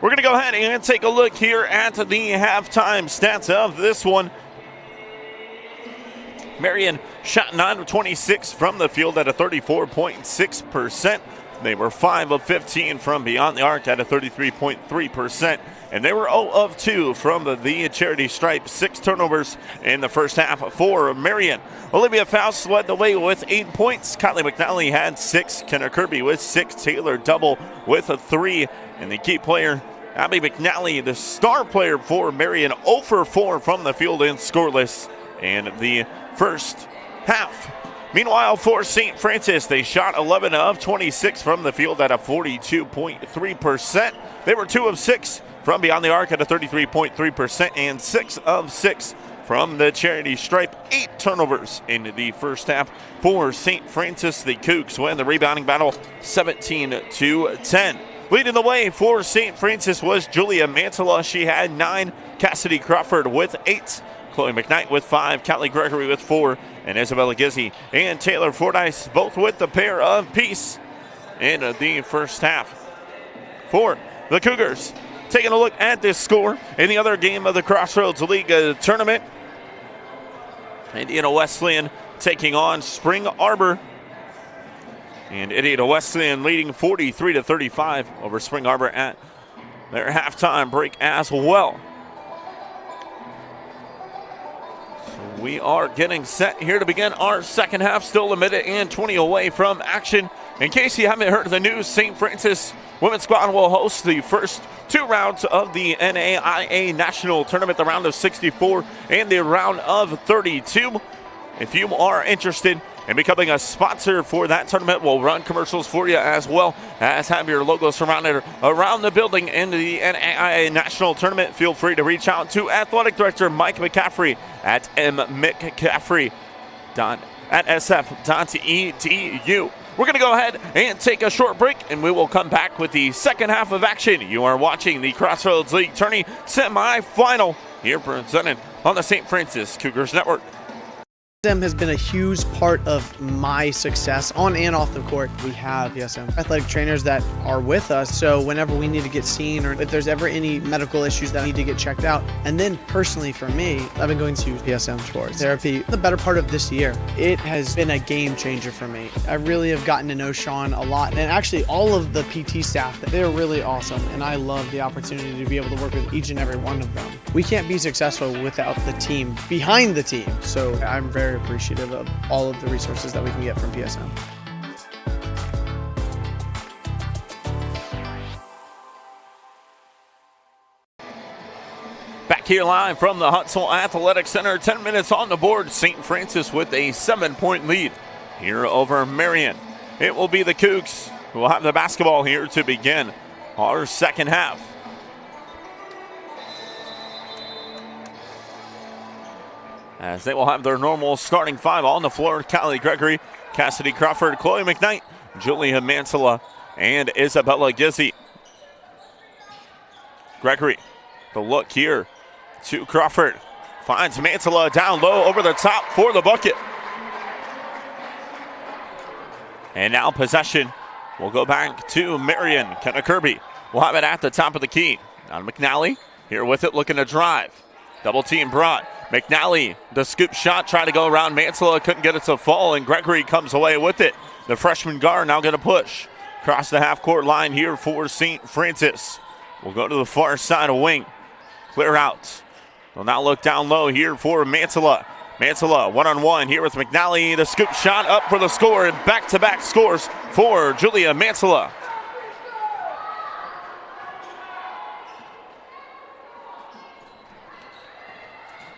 We're going to go ahead and take a look here at the halftime stats of this one. Marian shot 9 of 26 from the field at a 34.6%. They were 5 of 15 from beyond the arc at a 33.3%. And they were 0 of 2 from the charity stripe. 6 turnovers in the first half for Marian. Olivia Faust led the way with 8 points. Kylie McNally had 6. Kenna Kirby with 6. Taylor Double with a 3. And the key player, Abby McNally, the star player for Marian, 0 for 4 from the field and scoreless in the first half. Meanwhile, for St. Francis, they shot 11 of 26 from the field at a 42.3%. They were 2 of 6 from beyond the arc at a 33.3%, and 6 of 6 from the charity stripe. 8 turnovers in the first half for St. Francis. The Cougs win the rebounding battle 17-10. Leading the way for St. Francis was Julia Mantala. She had 9. Cassidy Crawford with 8. Chloe McKnight with 5. Callie Gregory with 4. And Isabella Gizzi and Taylor Fordyce both with the pair of piece in the first half. For the Cougars, taking a look at this score in the other game of the Crossroads League tournament. Indiana Wesleyan taking on Spring Arbor. And Indiana Wesleyan leading 43-35 over Spring Arbor at their halftime break as well. So we are getting set here to begin our second half. Still a minute and 20 away from action. In case you haven't heard the news, St. Francis women's squad will host the first 2 rounds of the NAIA National Tournament, the round of 64 and the round of 32. If you are interested in becoming a sponsor for that tournament, we'll run commercials for you as well as have your logo surrounded around the building in the NAIA National Tournament. Feel free to reach out to Athletic Director Mike McCaffrey at mmccaffrey@sf.edu. We're going to go ahead and take a short break, and we will come back with the second half of action. You are watching the Crossroads League Tourney semifinal here presented on the St. Francis Cougars Network. PSM has been a huge part of my success on and off the court. We have PSM athletic trainers that are with us, so whenever we need to get seen or if there's ever any medical issues that need to get checked out. And then personally for me, I've been going to PSM Sports Therapy the better part of this year. It has been a game changer for me. I really have gotten to know Sean a lot, and actually all of the PT staff, they're really awesome, and I love the opportunity to be able to work with each and every one of them. We can't be successful without the team behind the team, so I'm very appreciative of all of the resources that we can get from PSM. Back here live from the Hutzel Athletic Center, 10 minutes on the board. St. Francis with a 7-point lead here over Marian. It will be the Cougs who will have the basketball here to begin our second half. As they will have their normal starting 5 on the floor. Callie Gregory, Cassidy Crawford, Chloe McKnight, Julia Mantala, and Isabella Gizzi. Gregory, the look here to Crawford. Finds Mantala down low over the top for the bucket. And now possession will go back to Marian. Kenna Kirby will have it at the top of the key. Now to McNally. Here with it, looking to drive. Double team brought. McNally, the scoop shot, trying to go around Mansella, couldn't get it to fall, and Gregory comes away with it. The freshman guard now going to push. Across the half-court line here for St. Francis. We'll go to the far side of wing. Clear out. They'll now look down low here for Mansella. Mansella one-on-one here with McNally. The scoop shot up for the score, and back-to-back scores for Julia Mansella.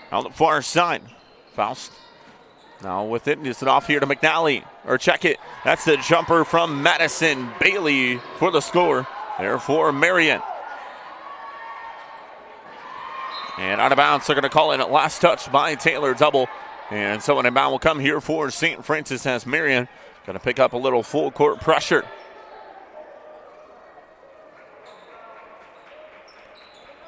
On the far side, Faust now with it, gets it off here to McNally, or check it. That's the jumper from Madison Bailey for the score, there for Marian. And out of bounds, they're going to call it a last touch by Taylor double. And so an inbound will come here for St. Francis as Marian going to pick up a little full court pressure.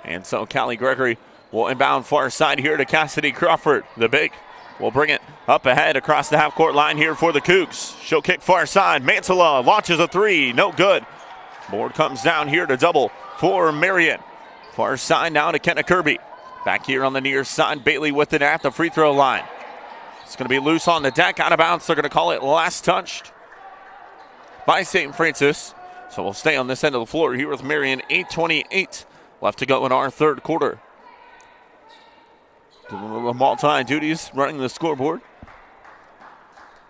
And so Callie Gregory will inbound far side here to Cassidy Crawford. The big will bring it up ahead across the half-court line here for the Cougs. She'll kick far side. Mansella launches a three. No good. Board comes down here to double for Marian. Far side now to Kenna Kirby. Back here on the near side, Bailey with it at the free throw line. It's going to be loose on the deck, out of bounds. They're going to call it last touched by St. Francis. So we'll stay on this end of the floor here with Marian. 8:28 left to go in our third quarter. Doing a little multi-duties, running the scoreboard,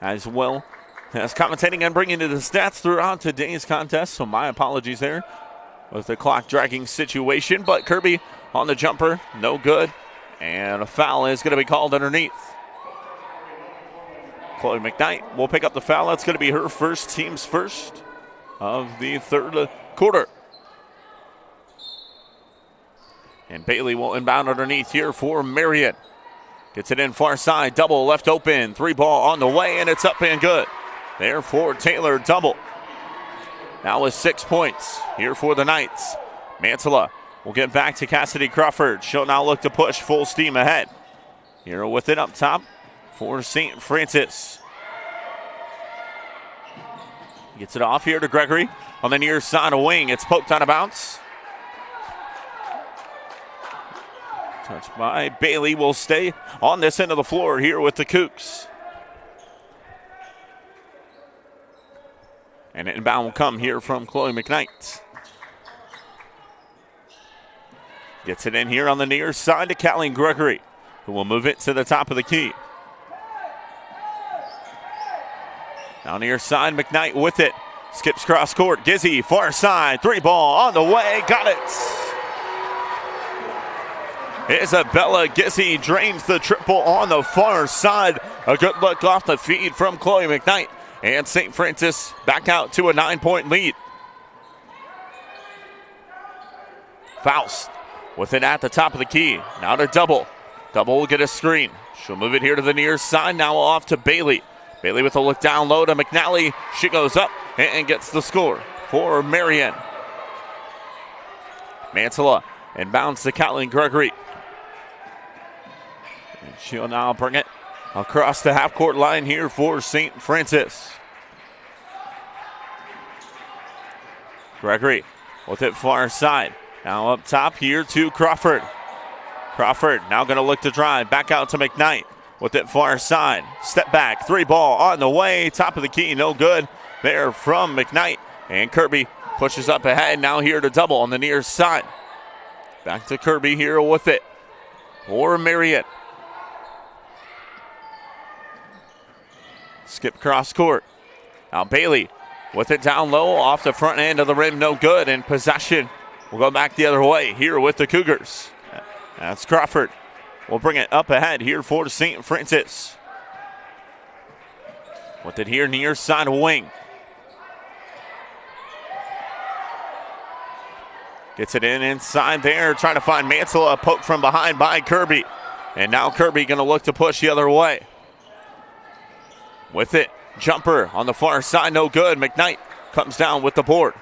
as well as commentating and bringing you the stats throughout today's contest. So my apologies there with the clock dragging situation. But Kirby on the jumper, no good. And a foul is going to be called underneath. Chloe McKnight will pick up the foul. That's going to be her first, team's first of the third quarter. And Bailey will inbound underneath here for Marian. Gets it in far side, double left open. Three ball on the way, and it's up and good. There for Taylor double. Now with 6 points here for the Knights. Mansella will get back to Cassidy Crawford. She'll now look to push full steam ahead. Here with it up top for St. Francis. Gets it off here to Gregory on the near side of wing. It's poked out of bounds. Touched by Bailey. Will stay on this end of the floor here with the Cougs. And inbound will come here from Chloe McKnight. Gets it in here on the near side to Callie Gregory, who will move it to the top of the key. Now near side, McKnight with it. Skips cross court. Gizzy, far side. Three ball on the way. Got it. Isabella Gizzy drains the triple on the far side. A good look off the feed from Chloe McKnight. And St. Francis back out to a 9-point lead. Faust with it at the top of the key. Now to double. Double will get a screen. She'll move it here to the near side. Now off to Bailey. Bailey with a look down low to McNally. She goes up and gets the score for Marian. Mansella inbounds to Callie Gregory. And she'll now bring it across the half-court line here for St. Francis. Gregory with it far side. Now up top here to Crawford. Crawford now going to look to drive. Back out to McKnight with it far side. Step back. Three ball on the way. Top of the key. No good there from McKnight. And Kirby pushes up ahead. Now here to double on the near side. Back to Kirby here with it for Marian. Skip cross court. Now Bailey with it down low off the front end of the rim. No good. And possession will go back the other way here with the Cougars. That's Crawford. We'll bring it up ahead here for St. Francis. With it here near side wing. Gets it in inside there. Trying to find Mansell. A poke from behind by Kirby. And now Kirby going to look to push the other way. With it. Jumper on the far side. No good. McKnight comes down with the board.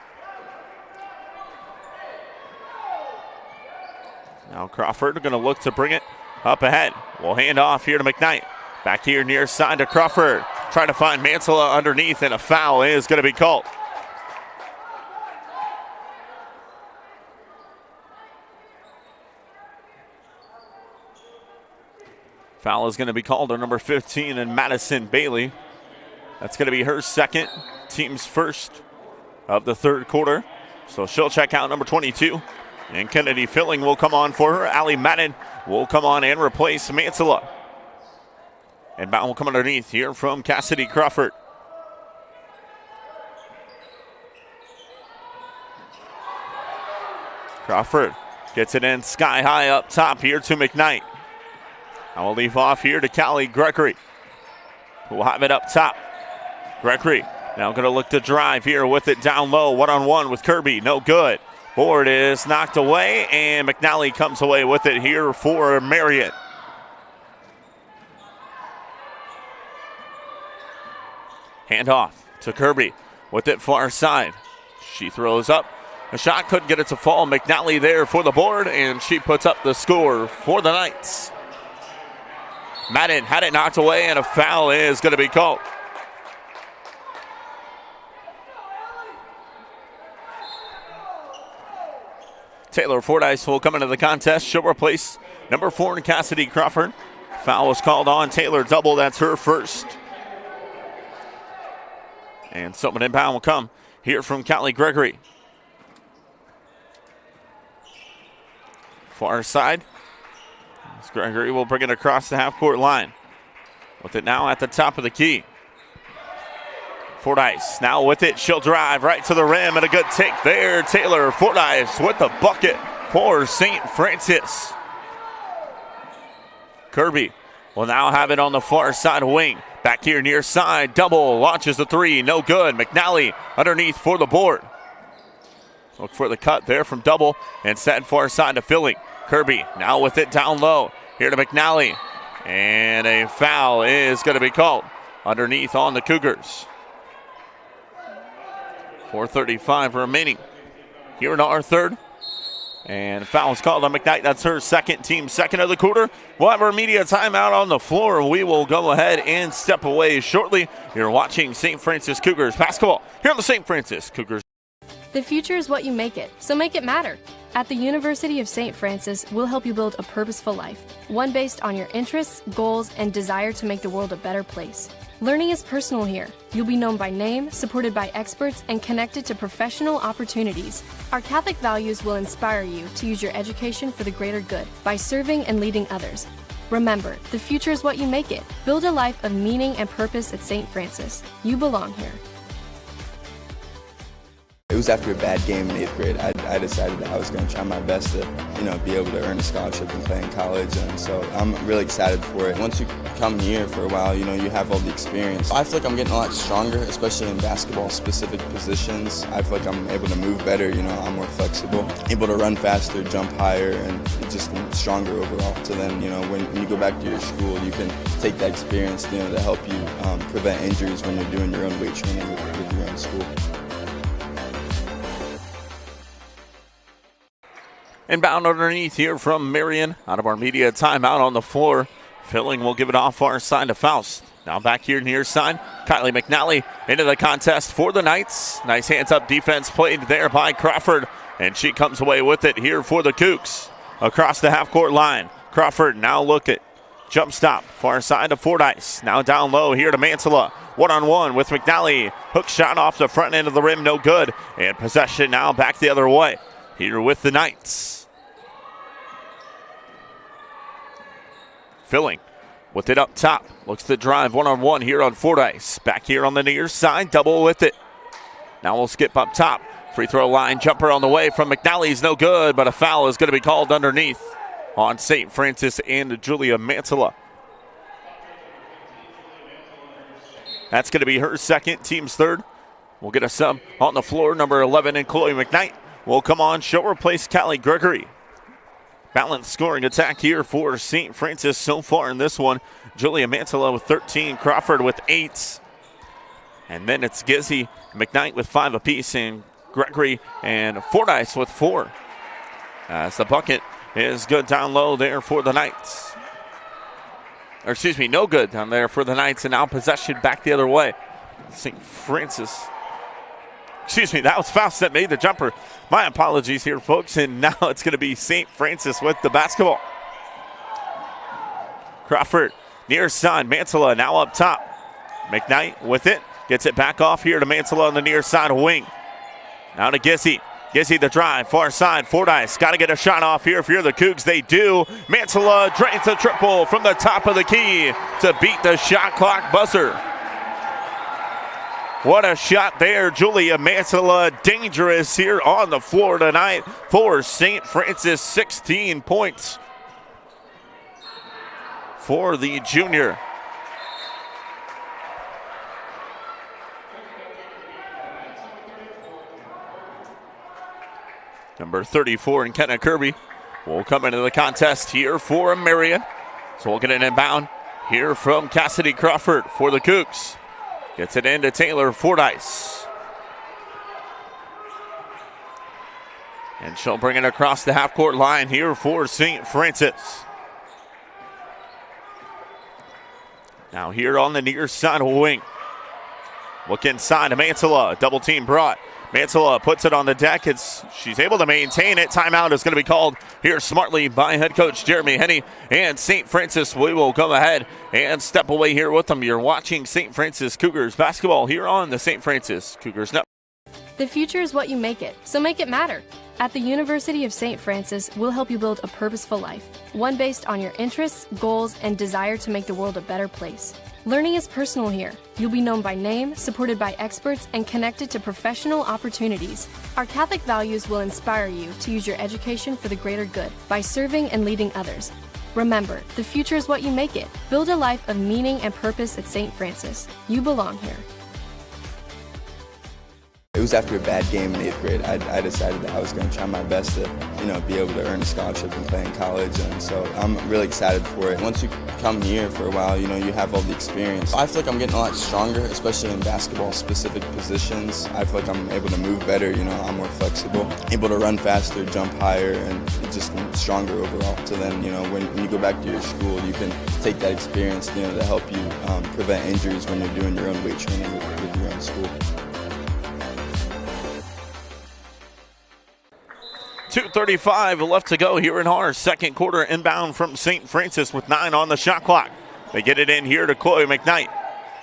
Now Crawford going to look to bring it up ahead. We'll hand off here to McKnight. Back here near side to Crawford. Trying to find Mansella underneath, and a foul is going to be called. Foul is going to be called on number 15 and Madison Bailey. That's going to be her second, team's first of the third quarter. So she'll check out number 22. And Kennedy Filling will come on for her. Allie Madden will come on and replace Mansilla. And Bound will come underneath here from Cassidy Crawford. Crawford gets it in sky high up top here to McKnight. I will leave off here to Callie Gregory, who will have it up top. Gregory now going to look to drive here with it down low. One-on-one with Kirby. No good. Board is knocked away, and McNally comes away with it here for Marian. Hand off to Kirby with it far side. She throws up. A shot couldn't get it to fall. McNally there for the board, and she puts up the score for the Knights. Madden had it knocked away, and a foul is going to be called. Taylor Fordyce will come into the contest. She'll replace number 4 Cassidy Crawford. Foul was called on Taylor Double. That's her first. And someone inbound will come here from Callie Gregory. Far side. Gregory will bring it across the half-court line. With it now at the top of the key. Fordyce now with it. She'll drive right to the rim, and a good take there. Taylor Fordyce with the bucket for St. Francis. Kirby will now have it on the far side wing. Back here near side. Double launches the three. No good. McNally underneath for the board. Look for the cut there from Double, and set far side to Filling. Kirby now with it down low. Here to McNally. And a foul is going to be called underneath on the Cougars. 4:35 remaining here in our third. And foul's called on McKnight. That's her second, team second of the quarter. We'll have our media timeout on the floor. We will go ahead and step away shortly. You're watching St. Francis Cougars basketball here on the St. Francis Cougars. The future is what you make it, so make it matter. At the University of St. Francis, we'll help you build a purposeful life, one based on your interests, goals, and desire to make the world a better place. Learning is personal here. You'll be known by name, supported by experts, and connected to professional opportunities. Our Catholic values will inspire you to use your education for the greater good by serving and leading others. Remember, the future is what you make it. Build a life of meaning and purpose at St. Francis. You belong here. It was after a bad game in 8th grade. I decided that I was going to try my best to, be able to earn a scholarship and play in college. And so I'm really excited for it. Once you come here for a while, you have all the experience. I feel like I'm getting a lot stronger, especially in basketball-specific positions. I feel like I'm able to move better. I'm more flexible, able to run faster, jump higher, and just stronger overall. So then, when you go back to your school, you can take that experience, to help you prevent injuries when you're doing your own weight training with your own school. Inbound underneath here from Marian. Out of our media timeout on the floor. Filling will give it off far side to Faust. Now back here near side. Kylie McNally into the contest for the Knights. Nice hands-up defense played there by Crawford. And she comes away with it here for the Cougs. Across the half-court line. Crawford now look at jump stop. Far side to Fordyce. Now down low here to Mansilla. One-on-one with McNally. Hook shot off the front end of the rim. No good. And possession now back the other way. Here with the Knights. Filling with it up top. Looks to drive one-on-one here on Fordyce. Back here on the near side. Double with it. Now we'll skip up top. Free throw line jumper on the way from McNally's no good, but a foul is going to be called underneath on St. Francis and Julia Mansilla. That's going to be her second, team's third. We'll get a sub on the floor. Number 11 and Chloe McKnight will come on. She'll replace Callie Gregory. Balanced scoring attack here for St. Francis so far in this one. Julia Mansilla with 13, Crawford with 8. And then it's Gizzy, McKnight with 5 apiece, and Gregory and Fordyce with 4. As the bucket is good down low there for the Knights. Or excuse me, no good down there for the Knights, and now possession back the other way. St. Francis. Excuse me, that was Faust that made the jumper. My apologies here, folks. And now it's going to be St. Francis with the basketball. Crawford, near side. Mansella now up top. McKnight with it. Gets it back off here to Mansella on the near side wing. Now to Gissy. Gissy the drive, far side. Fordyce got to get a shot off here if you're the Cougs. They do. Mansella drains the triple from the top of the key to beat the shot clock buzzer. What a shot there. Julia Mansella, dangerous here on the floor tonight for St. Francis. 16 points for the junior. Number 34 in Kenna Kirby will come into the contest here for Marian. So we'll get an inbound here from Cassidy Crawford for the Cougs. Gets it into Taylor Fordyce. And she'll bring it across the half-court line here for St. Francis. Now here on the near side wing. Look inside to Mansella. Double team brought. Mansella puts it on the deck. She's able to maintain it. Timeout is going to be called here smartly by head coach Jeremy Henney. And St. Francis, we will go ahead and step away here with them. You're watching St. Francis Cougars basketball here on the St. Francis Cougars Network. The future is what you make it, so make it matter. At the University of St. Francis, we'll help you build a purposeful life, one based on your interests, goals, and desire to make the world a better place. Learning is personal here. You'll be known by name, supported by experts, and connected to professional opportunities. Our Catholic values will inspire you to use your education for the greater good by serving and leading others. Remember, the future is what you make it. Build a life of meaning and purpose at St. Francis. You belong here. It was after a bad game in 8th grade. I decided that I was going to try my best to, be able to earn a scholarship and play in college. And so I'm really excited for it. Once you come here for a while, you have all the experience. I feel like I'm getting a lot stronger, especially in basketball-specific positions. I feel like I'm able to move better. I'm more flexible, able to run faster, jump higher, and just stronger overall. So then, when you go back to your school, you can take that experience, to help you prevent injuries when you're doing your own weight training with your own school. 2:35 left to go here in our second quarter. Inbound from St. Francis with 9 on the shot clock. They get it in here to Chloe McKnight.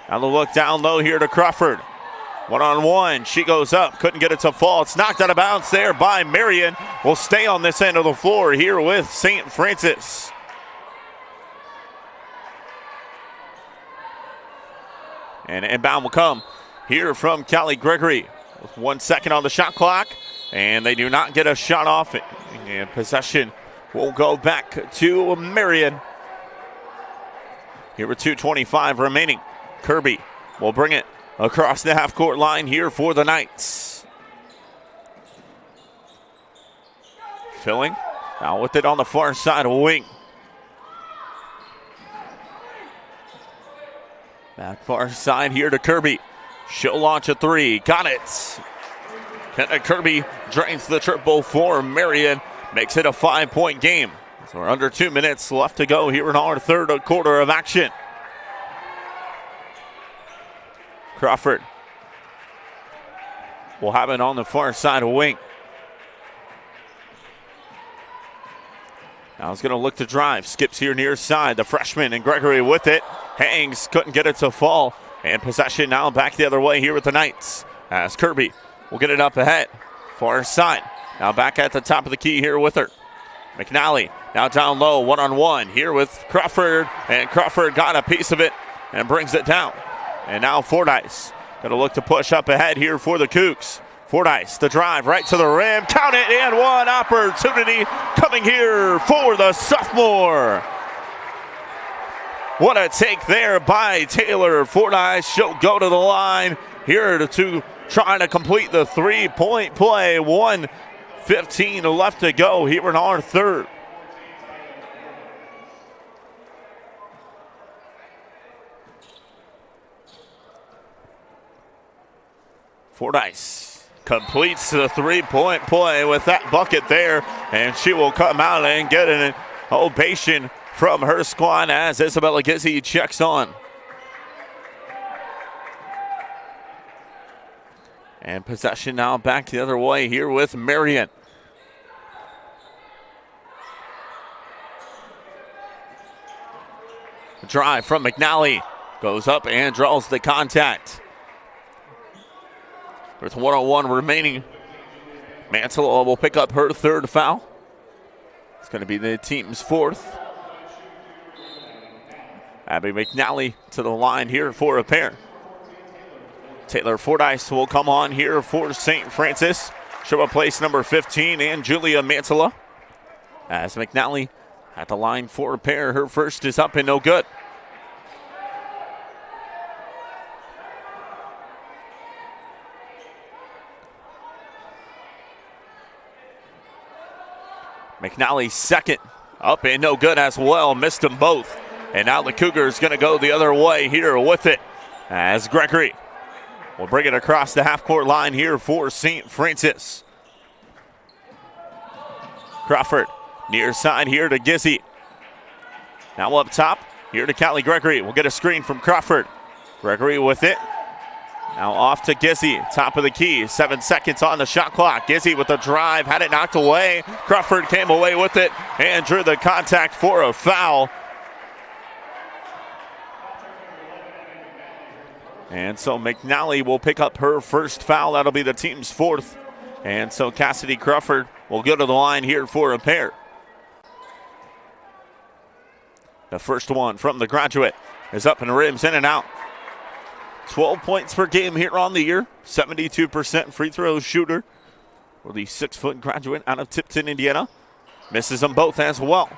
Now the look down low here to Crawford. One-on-one. She goes up. Couldn't get it to fall. It's knocked out of bounds there by Marian. Will stay on this end of the floor here with St. Francis. And inbound will come here from Callie Gregory with 1 second on the shot clock. And they do not get a shot off. And possession will go back to Marian. Here with 2:25 remaining. Kirby will bring it across the half-court line here for the Knights. Filling. Now with it on the far side wing. Back far side here to Kirby. She'll launch a three. Got it. Kenna Kirby drains the triple for Marian. Makes it a 5-point game. So we're under 2 minutes left to go here in our third quarter of action. Crawford will have it on the far side wing. Now he's going to look to drive. Skips here near side. The freshman and Gregory with it. Hangs. Couldn't get it to fall. And possession now back the other way here with the Knights. As Kirby will get it up ahead. Far side. Now back at the top of the key here with her. McNally now down low. One-on-one here with Crawford. And Crawford got a piece of it and brings it down. And now Fordyce going to look to push up ahead here for the Cougs. Fordyce, the drive right to the rim. Count it, and one opportunity coming here for the sophomore. What a take there by Taylor Fordyce. She'll go to the line here to try to complete the three-point play. 1:15 left to go here in our third. Fordyce completes the three-point play with that bucket there, and she will come out and get an ovation from her squad as Isabella Gizzi checks on. And possession now back the other way here with Marian. Drive from McNally. Goes up and draws the contact. With 1:01 remaining, Mantilla will pick up her third foul. It's going to be the team's fourth. Abby McNally to the line here for a pair. Taylor Fordyce will come on here for St. Francis. She'll replace number 15 and Julia Mantilla. As McNally at the line for a pair. Her first is up and no good. McNally's second, up and no good as well. Missed them both. And now the Cougars going to go the other way here with it as Gregory will bring it across the half-court line here for St. Francis. Crawford near side here to Gizzy. Now up top here to Callie Gregory. We'll get a screen from Crawford. Gregory with it. Now off to Gizzy, top of the key. 7 seconds on the shot clock. Gizzy with the drive, had it knocked away. Crawford came away with it and drew the contact for a foul. And so McNally will pick up her first foul. That'll be the team's fourth. And so Cassidy Crawford will go to the line here for a pair. The first one from the graduate is up and rims in and out. 12 points per game here on the year. 72% free throw shooter for the 6-foot graduate out of Tipton, Indiana. Misses them both as well.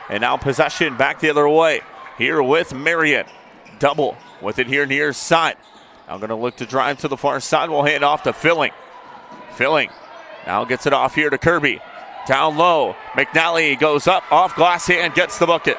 And now possession back the other way here with Marian. Double with it here near side. Now going to look to drive to the far side. We'll hand off to Filling. Filling now gets it off here to Kirby. Down low. McNally goes up off glass hand, gets the bucket.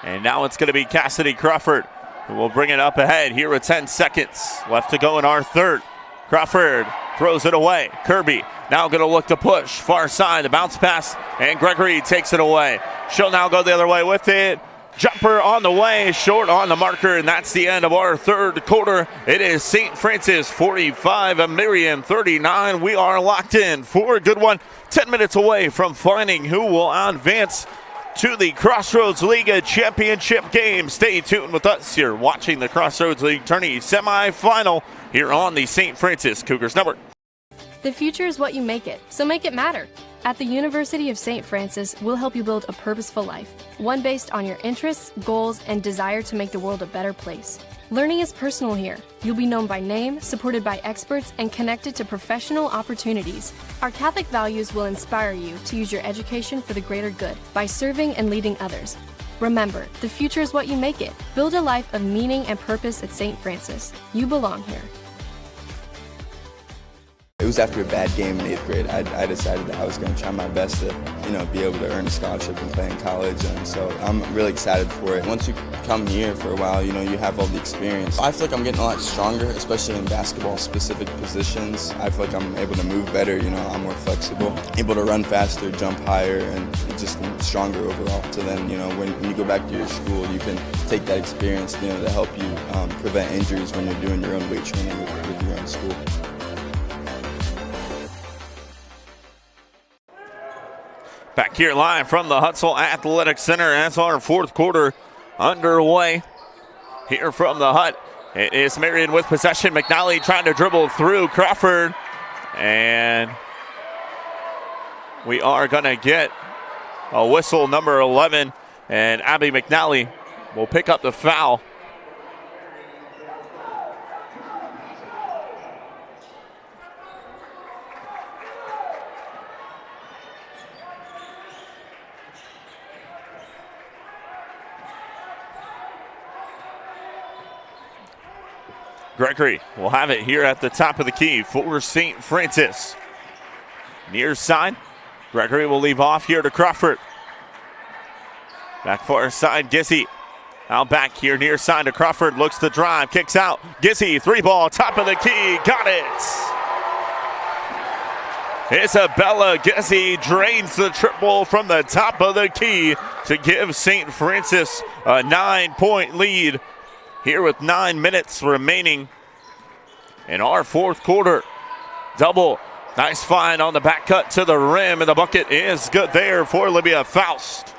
And now it's going to be Cassidy Crawford who will bring it up ahead here with 10 seconds left to go in our third. Crawford throws it away. Kirby now going to look to push. Far side, the bounce pass, and Gregory takes it away. She'll now go the other way with it. Jumper on the way, short on the marker, and that's the end of our third quarter. It is St. Francis 45 and Marian 39. We are locked in for a good one. 10 minutes away from finding who will advance to the Crossroads League Championship game. Stay tuned with us here watching the Crossroads League Tourney semifinal here on the St. Francis Cougars Network. The future is what you make it, so make it matter. At the University of St. Francis, we'll help you build a purposeful life, one based on your interests, goals, and desire to make the world a better place. Learning is personal here. You'll be known by name, supported by experts, and connected to professional opportunities. Our Catholic values will inspire you to use your education for the greater good by serving and leading others. Remember, the future is what you make it. Build a life of meaning and purpose at St. Francis. You belong here. It was after a bad game in 8th grade. I decided that I was going to try my best to, be able to earn a scholarship and play in college. And so I'm really excited for it. Once you come here for a while, you have all the experience. I feel like I'm getting a lot stronger, especially in basketball-specific positions. I feel like I'm able to move better. I'm more flexible, able to run faster, jump higher, and just stronger overall. So then, when you go back to your school, you can take that experience, to help you prevent injuries when you're doing your own weight training with your own school. Back here live from the Hutzel Athletic Center as our fourth quarter underway. Here from the Hut, it is Marian with possession. McNally trying to dribble through Crawford. And we are going to get a whistle, number 11. And Abby McNally will pick up the foul. Gregory will have it here at the top of the key for St. Francis. Near side, Gregory will leave off here to Crawford. Back far side, Gizzy. Now back here near side to Crawford, looks to drive, kicks out. Gizzy, 3-ball, top of the key, got it! Isabella Gizzy drains the triple from the top of the key to give St. Francis a 9-point lead. Here with 9 minutes remaining in our fourth quarter. Double, nice find on the back cut to the rim, and the bucket is good there for Olivia Faust.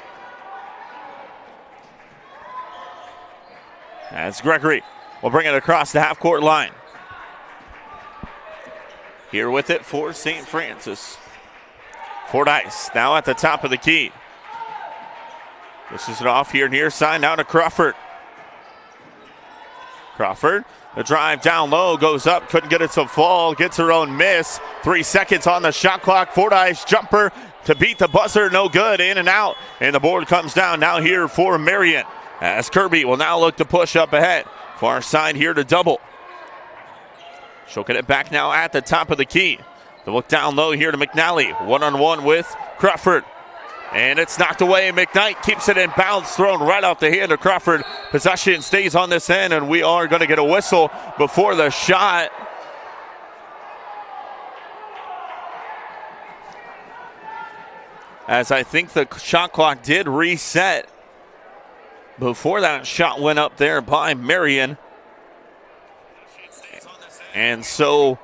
As Gregory will bring it across the half-court line. Here with it for St. Francis. Fordyce now at the top of the key. This is it off here near side, now to Crawford. Crawford, the drive down low, goes up, couldn't get it to fall, gets her own miss. 3 seconds on the shot clock. Fordyce jumper to beat the buzzer, no good, in and out. And the board comes down now here for Marian. As Kirby will now look to push up ahead. Far side here to double. She'll get it back now at the top of the key. The look down low here to McNally. One-on-one with Crawford. And it's knocked away. McKnight keeps it in bounds, thrown right off the hand of Crawford. Possession stays on this end, and we are going to get a whistle before the shot. As I think the shot clock did reset before that shot went up there by Marian. And so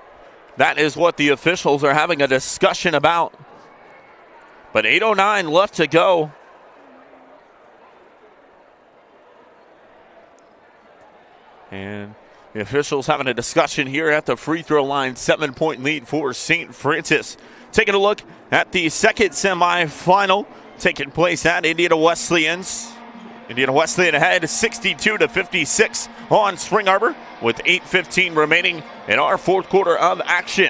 that is what the officials are having a discussion about. But 8:09 left to go. And the officials having a discussion here at the free throw line. 7-point lead for St. Francis. Taking a look at the second semifinal taking place at Indiana Wesleyans. Indiana Wesleyan ahead 62-56 on Spring Arbor with 8:15 remaining in our fourth quarter of action.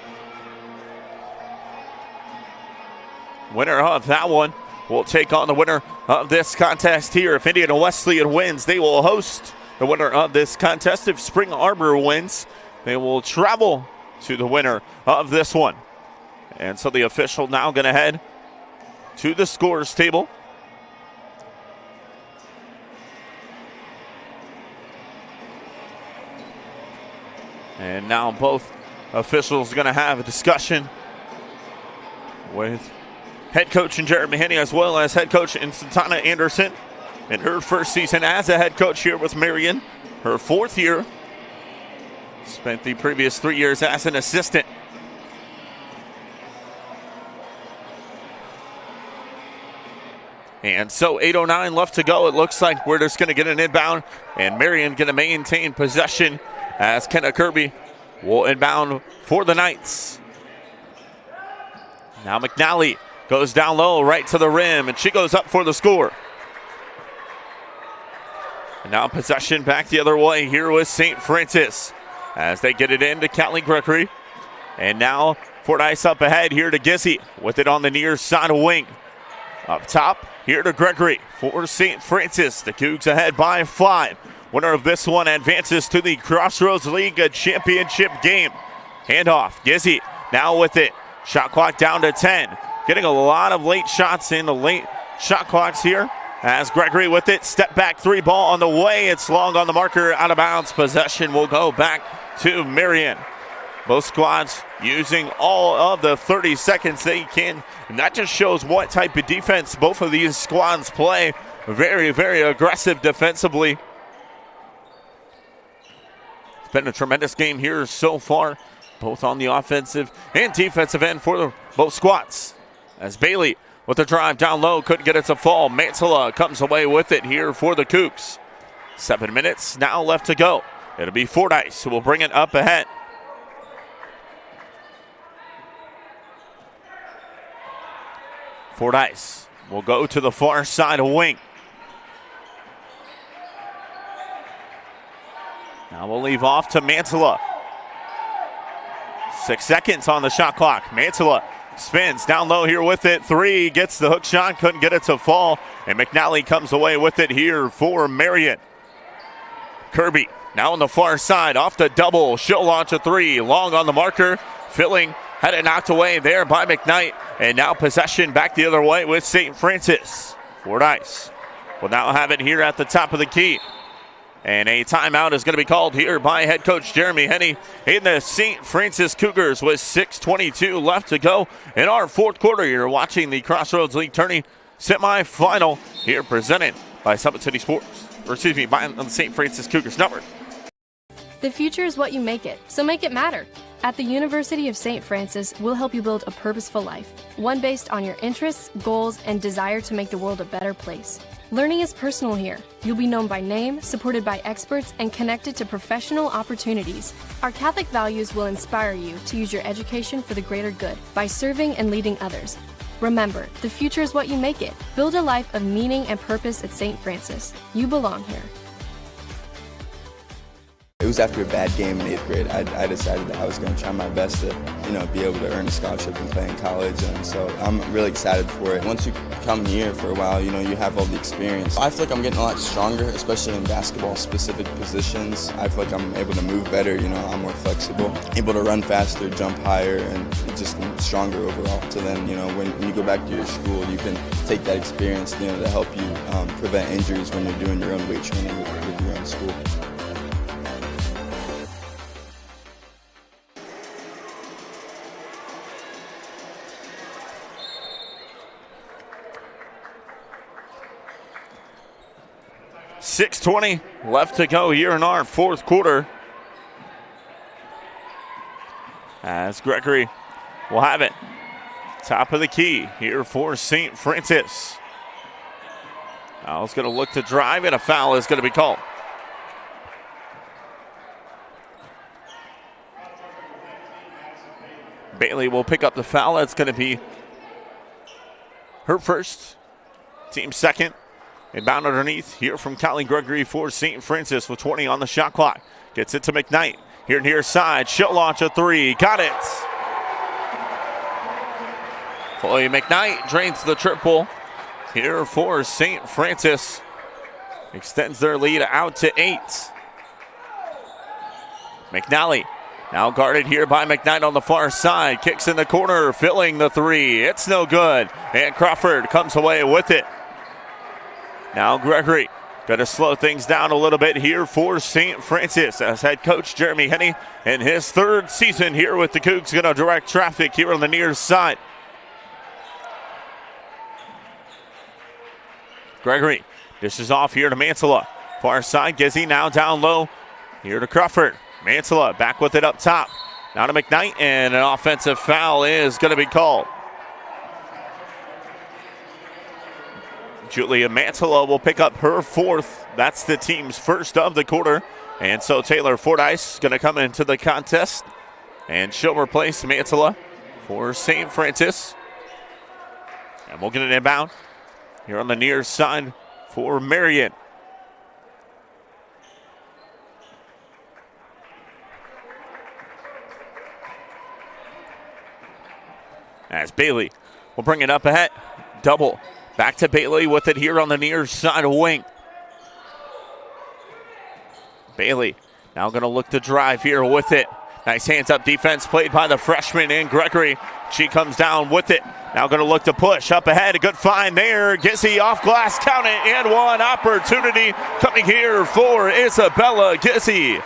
Winner of that one will take on the winner of this contest here. If Indiana Wesleyan wins, they will host the winner of this contest. If Spring Arbor wins, they will travel to the winner of this one. And so the official now going to head to the scores table. And now both officials are going to have a discussion with head coach and Jeremy Henney, as well as head coach and Santana Anderson. In her first season as a head coach here with Marian, her fourth year. Spent the previous 3 years as an assistant. And so 8:09 left to go. It looks like we're just going to get an inbound, and Marian going to maintain possession as Kenna Kirby will inbound for the Knights. Now McNally goes down low right to the rim, and she goes up for the score. And now possession back the other way here with St. Francis as they get it in to Callie Gregory. And now Fordyce up ahead here to Gizzy with it on the near side of wing. Up top here to Gregory for St. Francis. The Cougs ahead by 5. Winner of this one advances to the Crossroads League championship game. Handoff, Gizzy now with it. Shot clock down to 10. Getting a lot of late shots in the late shot clocks here. As Gregory with it, step back three ball on the way. It's long on the marker, out of bounds. Possession will go back to Marian. Both squads using all of the 30 seconds they can. And that just shows what type of defense both of these squads play. Very, very aggressive defensively. It's been a tremendous game here so far, both on the offensive and defensive end for both squads. As Bailey with the drive down low, couldn't get it to fall. Mantilla comes away with it here for the Cougs. 7 minutes now left to go. It'll be Fordyce who will bring it up ahead. Fordyce will go to the far side of wing. Now we'll leave off to Mantilla. 6 seconds on the shot clock. Mantilla spins down low here with it. 3, gets the hook shot, couldn't get it to fall. And McNally comes away with it here for Marian. Kirby now on the far side, off the double. She'll launch a 3, long on the marker. Filling, had it knocked away there by McKnight. And now possession back the other way with St. Francis. Fordyce will now have it here at the top of the key. And a timeout is going to be called here by head coach Jeremy Henney in the St. Francis Cougars with 6:22 left to go in our fourth quarter. You're watching the Crossroads League Tourney semifinal here presented by Summit City Sports, or excuse me, by the St. Francis Cougars Network. The future is what you make it, so make it matter. At the University of St. Francis, we'll help you build a purposeful life, one based on your interests, goals, and desire to make the world a better place. Learning is personal here. You'll be known by name, supported by experts, and connected to professional opportunities. Our Catholic values will inspire you to use your education for the greater good by serving and leading others. Remember, the future is what you make it. Build a life of meaning and purpose at St. Francis. You belong here. It was after a bad game in 8th grade. I decided that I was going to try my best to, be able to earn a scholarship and play in college. And so I'm really excited for it. Once you come here for a while, you have all the experience. I feel like I'm getting a lot stronger, especially in basketball-specific positions. I feel like I'm able to move better. I'm more flexible, able to run faster, jump higher, and just stronger overall. So then, when you go back to your school, you can take that experience, to help you prevent injuries when you're doing your own weight training with your own school. .620 left to go here in our fourth quarter. As Gregory will have it. Top of the key here for St. Francis. Now it's going to look to drive, and a foul is going to be called. Bailey will pick up the foul. That's going to be her first, team second. Inbound underneath here from Kylie Gregory for St. Francis with 20 on the shot clock. Gets it to McKnight. Here near side. She'll launch a three. Got it. Chloe McKnight drains the triple here for St. Francis. Extends their lead out to 8. McNally now guarded here by McKnight on the far side. Kicks in the corner, filling the three. It's no good. And Crawford comes away with it. Now Gregory going to slow things down a little bit here for St. Francis as head coach Jeremy Henney in his third season here with the Cougs going to direct traffic here on the near side. Gregory dishes off here to Mansella. Far side, Gizzy now down low. Here to Crawford. Mansella back with it up top. Now to McKnight, and an offensive foul is going to be called. Julia Mansella will pick up her fourth. That's the team's first of the quarter. And so Taylor Fordyce is going to come into the contest. And she'll replace Mansella for St. Francis. And we'll get an inbound here on the near side for Marian. As Bailey will bring it up ahead. Double. Back to Bailey with it here on the near side wing. Bailey now going to look to drive here with it. Nice hands-up defense played by the freshman in Gregory. She comes down with it. Now going to look to push up ahead. A good find there. Gizzy off glass. Count it. And one opportunity coming here for Isabella Gizzy.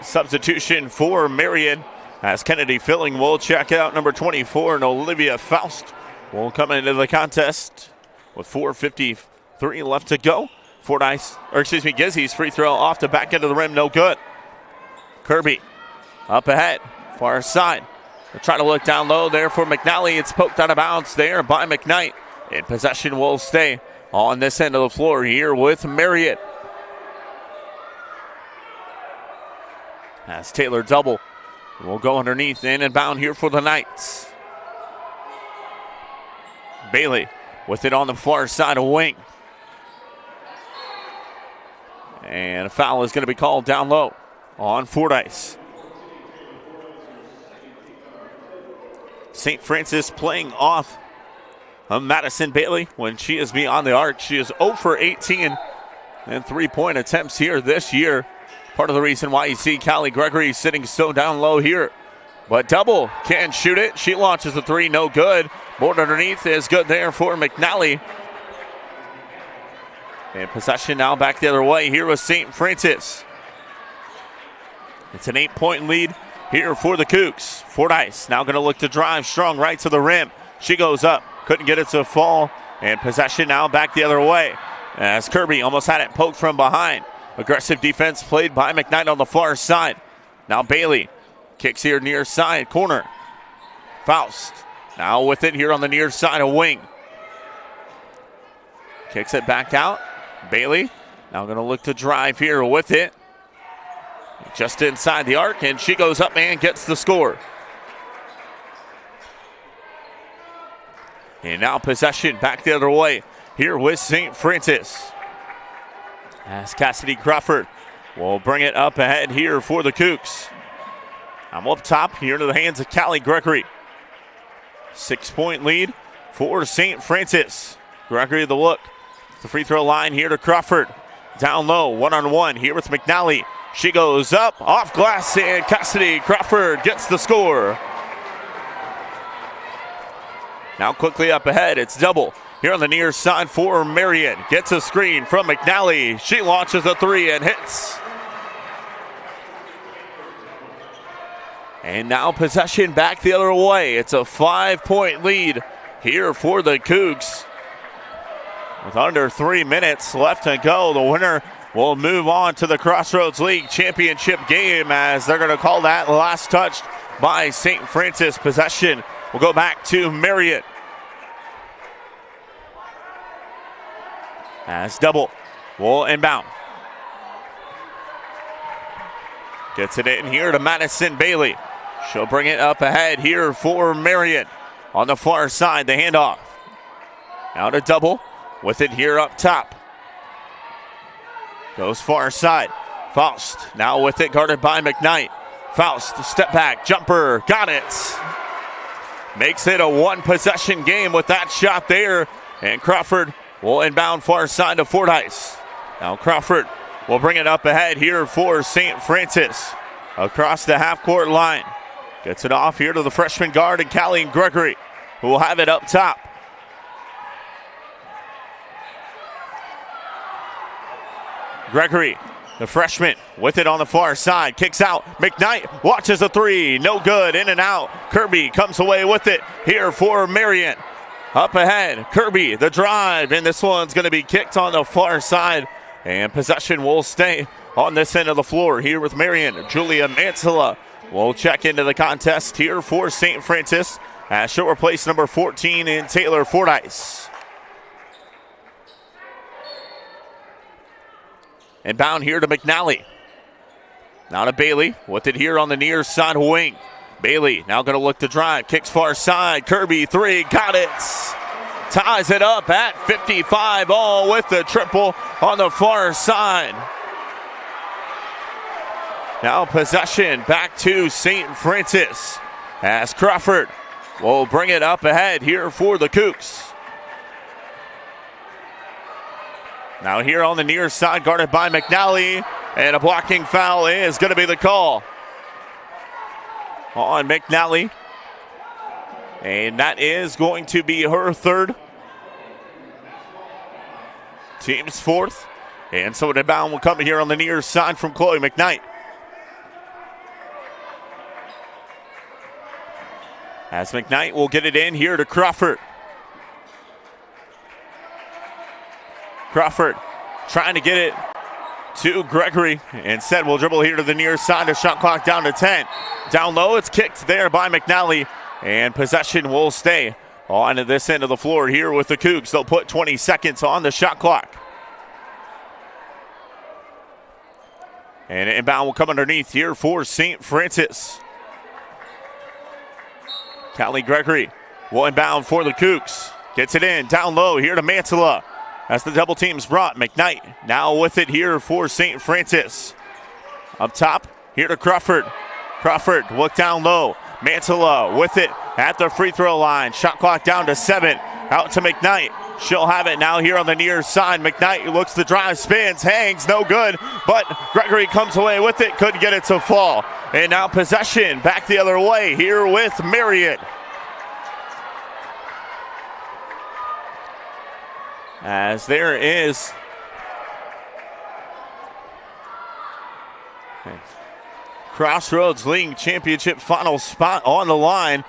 Substitution for Marian as Kennedy Filling will check out. Number 24 and Olivia Faust will come into the contest with 4:53 left to go. Gizzy's free throw off the back end of the rim, no good. Kirby up ahead, far side. They'll try to look down low there for McNally. It's poked out of bounds there by McKnight. And possession will stay on this end of the floor here with Marian. As Taylor double will go underneath, in and bound here for the Knights. Bailey with it on the far side of wing. And a foul is going to be called down low on Fordyce. St. Francis playing off of Madison Bailey when she is beyond the arc. She is 0 for 18 in three-point attempts here this year. Part of the reason why you see Callie Gregory sitting so down low here. But double can shoot it. She launches a three, no good. Board underneath is good there for McNally. And possession now back the other way here with St. Francis. It's an 8-point lead here for the Cougs. Fordyce now going to look to drive strong right to the rim. She goes up. Couldn't get it to fall And possession now back the other way as Kirby almost had it poked from behind. Aggressive defense played by McKnight on the far side. Now Bailey kicks here near side corner. Faust now with it here on the near side of wing. Kicks it back out. Bailey now going to look to drive here with it. Just inside the arc, and she goes up and gets the score. And now possession back the other way here with St. Francis. As Cassidy Crawford will bring it up ahead here for the Cougs. I'm up top here into the hands of Callie Gregory. 6-point lead for St. Francis. Gregory the look. The free throw line here to Crawford. Down low, one-on-one here with McNally. She goes up, off glass, and Cassidy Crawford gets the score. Now quickly up ahead, it's double. Here on the near side for Marian. Gets a screen from McNally. She launches a three and hits. And now possession back the other way. It's a 5-point lead here for the Cougs. With under 3 minutes left to go, the winner will move on to the Crossroads League Championship game as they're going to call that last touched by St. Francis. Possession will go back to Marian. As double will inbound. Gets it in here to Madison Bailey. She'll bring it up ahead here for Marian. On the far side, the handoff. Now to double with it here up top. Goes far side. Faust now with it guarded by McKnight. Faust, step back, jumper, got it. Makes it a one-possession game with that shot there. And Crawford will inbound far side to Fordyce. Now Crawford will bring it up ahead here for St. Francis. Across the half-court line. Gets it off here to the freshman guard and Callie Gregory, who will have it up top. Gregory, the freshman, with it on the far side. Kicks out. McKnight watches a three. No good. In and out. Kirby comes away with it here for Marian. Up ahead. Kirby, the drive. And this one's going to be kicked on the far side. And possession will stay on this end of the floor here with Marian. Julia Mansilla will check into the contest here for St. Francis. As she'll replace number 14 in Taylor Fordyce. Inbound here to McNally. Now to Bailey with it here on the near side wing. Bailey now going to look to drive. Kicks far side. Kirby three. Got it. Ties it up at 55 all with the triple on the far side. Now possession back to St. Francis as Crawford will bring it up ahead here for the Cougs. Now here on the near side, guarded by McNally, and a blocking foul is going to be the call on McNally. And that is going to be her third. Team's fourth. And so an inbound will come here on the near side from Chloe McKnight. As McKnight will get it in here to Crawford. Crawford trying to get it to Gregory. Instead, we'll dribble here to the near side. A shot clock down to 10. Down low, it's kicked there by McNally. And possession will stay on this end of the floor here with the Cougs. They'll put 20 seconds on the shot clock. And inbound will come underneath here for St. Francis. Callie Gregory will inbound for the Cougs. Gets it in, down low here to Mantilla. As the double team's brought, McKnight now with it here for St. Francis. Up top, here to Crawford. Crawford, look down low. Mantilla with it at the free throw line. Shot clock down to 7. Out to McKnight. She'll have it now here on the near side. McKnight looks to drive, spins, hangs, no good. But Gregory comes away with it, couldn't get it to fall. And now possession back the other way here with Marian. As there is Crossroads League Championship final spot on the line.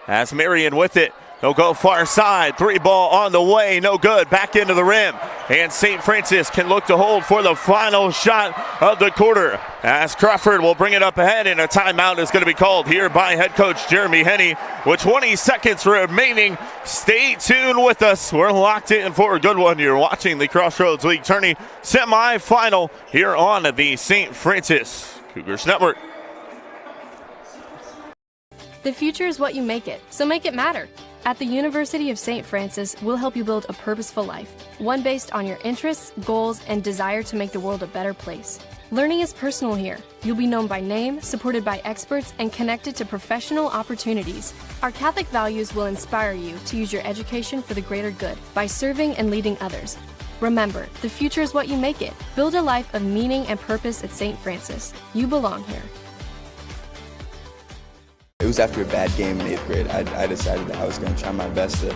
As Marian with it They'll go far side. 3 ball on the way. No good. Back into the rim. And St. Francis can look to hold for the final shot of the quarter. As Crawford will bring it up ahead, and a timeout is going to be called here by head coach Jeremy Henney. With 20 seconds remaining, stay tuned with us. We're locked in for a good one. You're watching the Crossroads League Tourney semifinal here on the St. Francis Cougars Network. The future is what you make it, so make it matter. At the University of St. Francis, we'll help you build a purposeful life, one based on your interests, goals, and desire to make the world a better place. Learning is personal here. You'll be known by name, supported by experts, and connected to professional opportunities. Our Catholic values will inspire you to use your education for the greater good by serving and leading others. Remember, the future is what you make it. Build a life of meaning and purpose at St. Francis. You belong here. It was after a bad game in 8th grade. I decided that I was going to try my best to,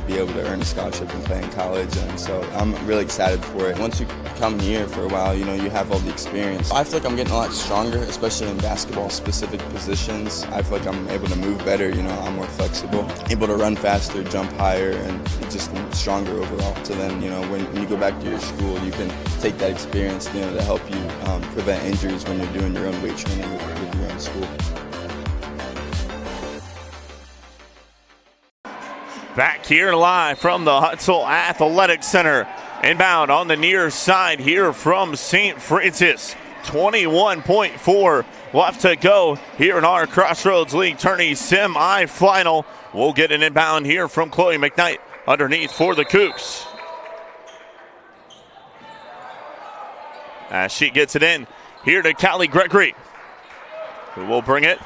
be able to earn a scholarship and play in college, and so I'm really excited for it. Once you come here for a while, you have all the experience. I feel like I'm getting a lot stronger, especially in basketball-specific positions. I feel like I'm able to move better, I'm more flexible, able to run faster, jump higher, and just stronger overall. So then, when you go back to your school, you can take that experience, to help you prevent injuries when you're doing your own weight training with your own school. Back here live from the Hutzel Athletic Center. Inbound on the near side here from St. Francis. 21.4 left to go here in our Crossroads League Tourney semi-final. We'll get an inbound here from Chloe McKnight underneath for the Cougs. As she gets it in here to Callie Gregory, who will bring it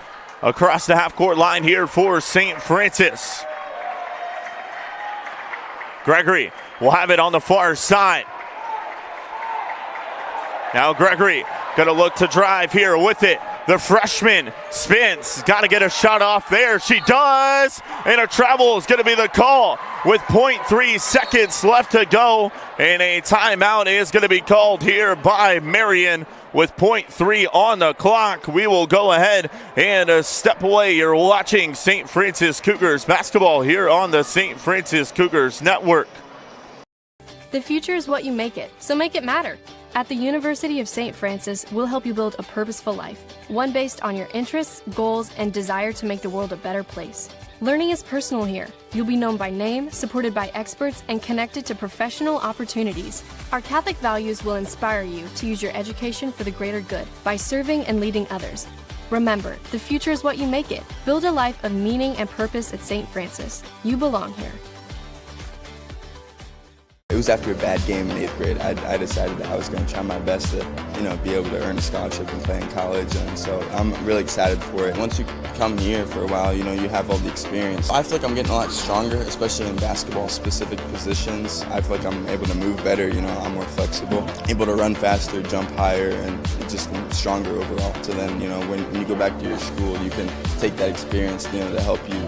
across the half-court line here for St. Francis. Gregory will have it on the far side. Now Gregory going to look to drive here with it. The freshman spins. Got to get a shot off there. She does. And a travel is going to be the call with 0.3 seconds left to go. And a timeout is going to be called here by Marian. With 0.3 on the clock, we will go ahead and step away. You're watching St. Francis Cougars basketball here on the St. Francis Cougars Network. The future is what you make it, so make it matter. At the University of St. Francis, we'll help you build a purposeful life, one based on your interests, goals, and desire to make the world a better place. Learning is personal here. You'll be known by name, supported by experts, and connected to professional opportunities. Our Catholic values will inspire you to use your education for the greater good by serving and leading others. Remember, the future is what you make it. Build a life of meaning and purpose at St. Francis. You belong here. It was after a bad game in 8th grade. I decided that I was going to try my best to, be able to earn a scholarship and play in college, and so I'm really excited for it. Once you come here for a while, you have all the experience. I feel like I'm getting a lot stronger, especially in basketball-specific positions. I feel like I'm able to move better, I'm more flexible, able to run faster, jump higher, and just stronger overall. So then, when you go back to your school, you can take that experience, to help you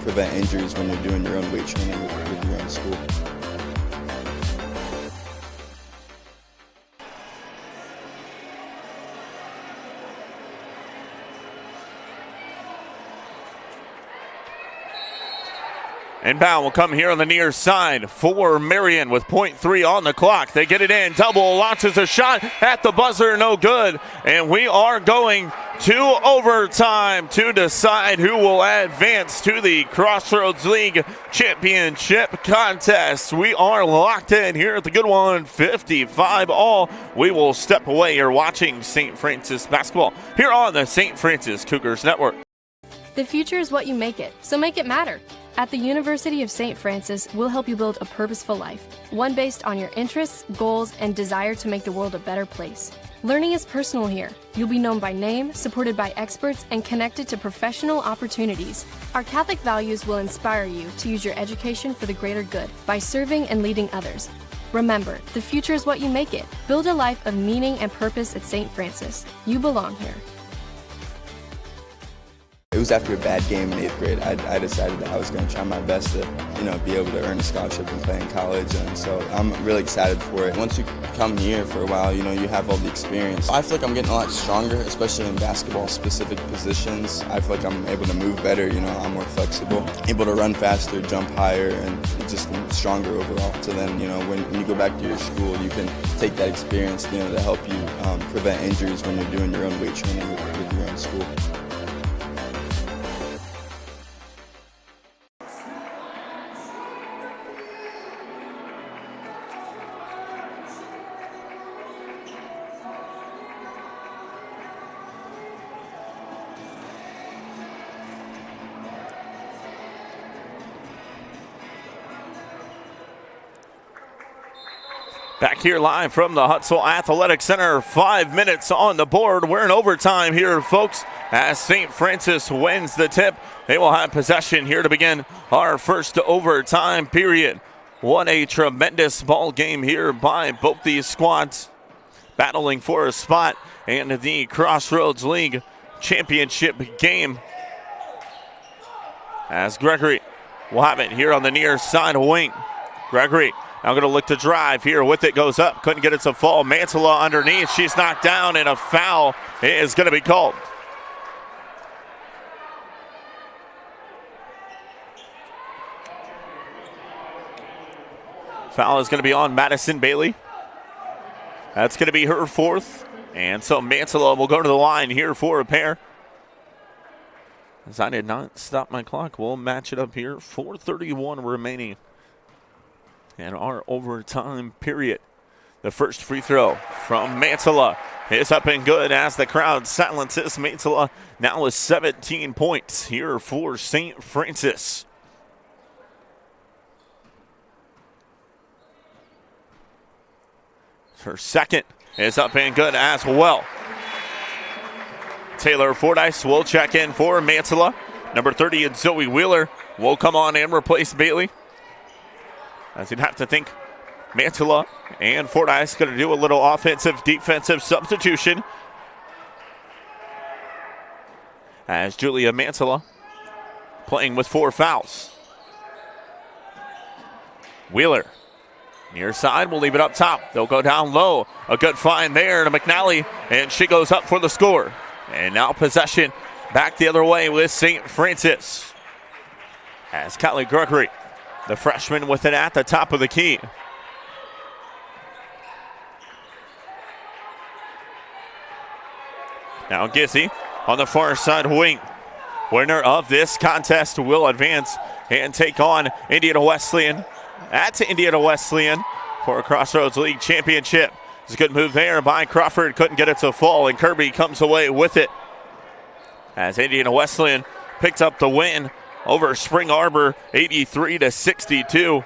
prevent injuries when you're doing your own weight training with your own school. Inbound will come here on the near side for Marian with 0.3 on the clock. They get it in. Double launches a shot at the buzzer. No good. And we are going to overtime to decide who will advance to the Crossroads League Championship contest. We are locked in here at the good one, 55 all. We will step away. You're watching St. Francis basketball here on the St. Francis Cougars Network. The future is what you make it, so make it matter. At the University of St. Francis, we'll help you build a purposeful life, one based on your interests, goals, and desire to make the world a better place. Learning is personal here. You'll be known by name, supported by experts, and connected to professional opportunities. Our Catholic values will inspire you to use your education for the greater good by serving and leading others. Remember, the future is what you make it. Build a life of meaning and purpose at St. Francis. You belong here. It It was after a bad game in 8th grade. I decided that I was going to try my best to, be able to earn a scholarship and play in college, and so I'm really excited for it. Once you come here for a while, you have all the experience. I feel like I'm getting a lot stronger, especially in basketball-specific positions. I feel like I'm able to move better, I'm more flexible, able to run faster, jump higher, and just stronger overall. So then, when you go back to your school, you can take that experience, to help you prevent injuries when you're doing your own weight training with your own school. Back here live from the Hutsville Athletic Center, 5 minutes on the board. We're in overtime here, folks, as St. Francis wins the tip. They will have possession here to begin our first overtime period. What a tremendous ball game here by both these squads, battling for a spot in the Crossroads League championship game. As Gregory will have it here on the near side wing. Gregory now going to look to drive here with it, goes up, couldn't get it to fall. Mantala underneath, she's knocked down, and a foul is going to be called. Foul is going to be on Madison Bailey. That's going to be her fourth, and so Mantala will go to the line here for a pair. As I did not stop my clock, we'll match it up here. 4:31 remaining in our overtime period. The first free throw from Mantala is up and good as the crowd silences Mantala now with 17 points here for St. Francis. Her second is up and good as well. Taylor Fordyce will check in for Mantala. Number 30 and Zoe Wheeler will come on and replace Bailey. As you'd have to think Mantala and Fordyce going to do a little offensive-defensive substitution. As Julia Mantala playing with 4 fouls. Wheeler, near side, will leave it up top. They'll go down low. A good find there to McNally, and she goes up for the score. And now possession back the other way with St. Francis. As Kylie Gregory, the freshman, with it at the top of the key. Now Gizzy on the far side wing. Winner of this contest will advance and take on Indiana Wesleyan at Indiana Wesleyan for a Crossroads League championship. It's a good move there by Crawford. Couldn't get it to fall, and Kirby comes away with it. As Indiana Wesleyan picks up the win over Spring Arbor, 83-62.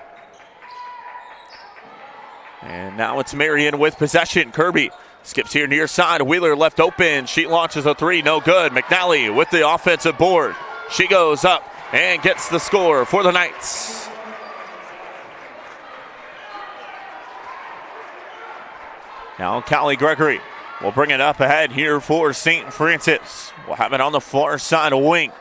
And now it's Marian with possession. Kirby skips here near side. Wheeler left open. She launches a three. No good. McNally with the offensive board. She goes up and gets the score for the Knights. Now Callie Gregory will bring it up ahead here for St. Francis. We'll have it on the far side wing.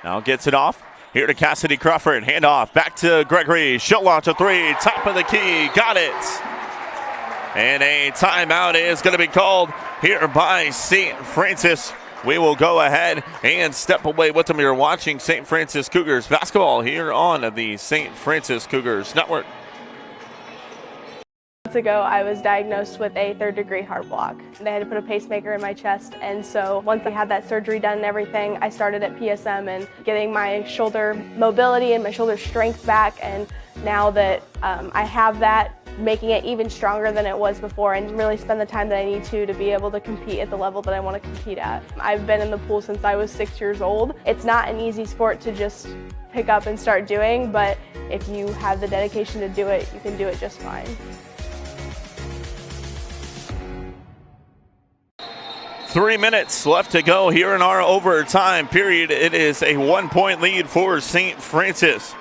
Now gets it off. Here to Cassidy Crawford. Handoff back to Gregory. She'll launch a three. Top of the key. Got it. And a timeout is going to be called here by St. Francis. We will go ahead and step away with them. You're watching St. Francis Cougars basketball here on the St. Francis Cougars Network. Months ago, I was diagnosed with a 3rd-degree heart block. They had to put a pacemaker in my chest, and so once I had that surgery done and everything, I started at PSM and getting my shoulder mobility and my shoulder strength back, and now that I have that, making it even stronger than it was before and really spend the time that I need to be able to compete at the level that I want to compete at. I've been in the pool since I was 6 years old. It's not an easy sport to just pick up and start doing, but if you have the dedication to do it, you can do it just fine. 3 minutes left to go here in our overtime period. It is a 1-point lead for St. Francis.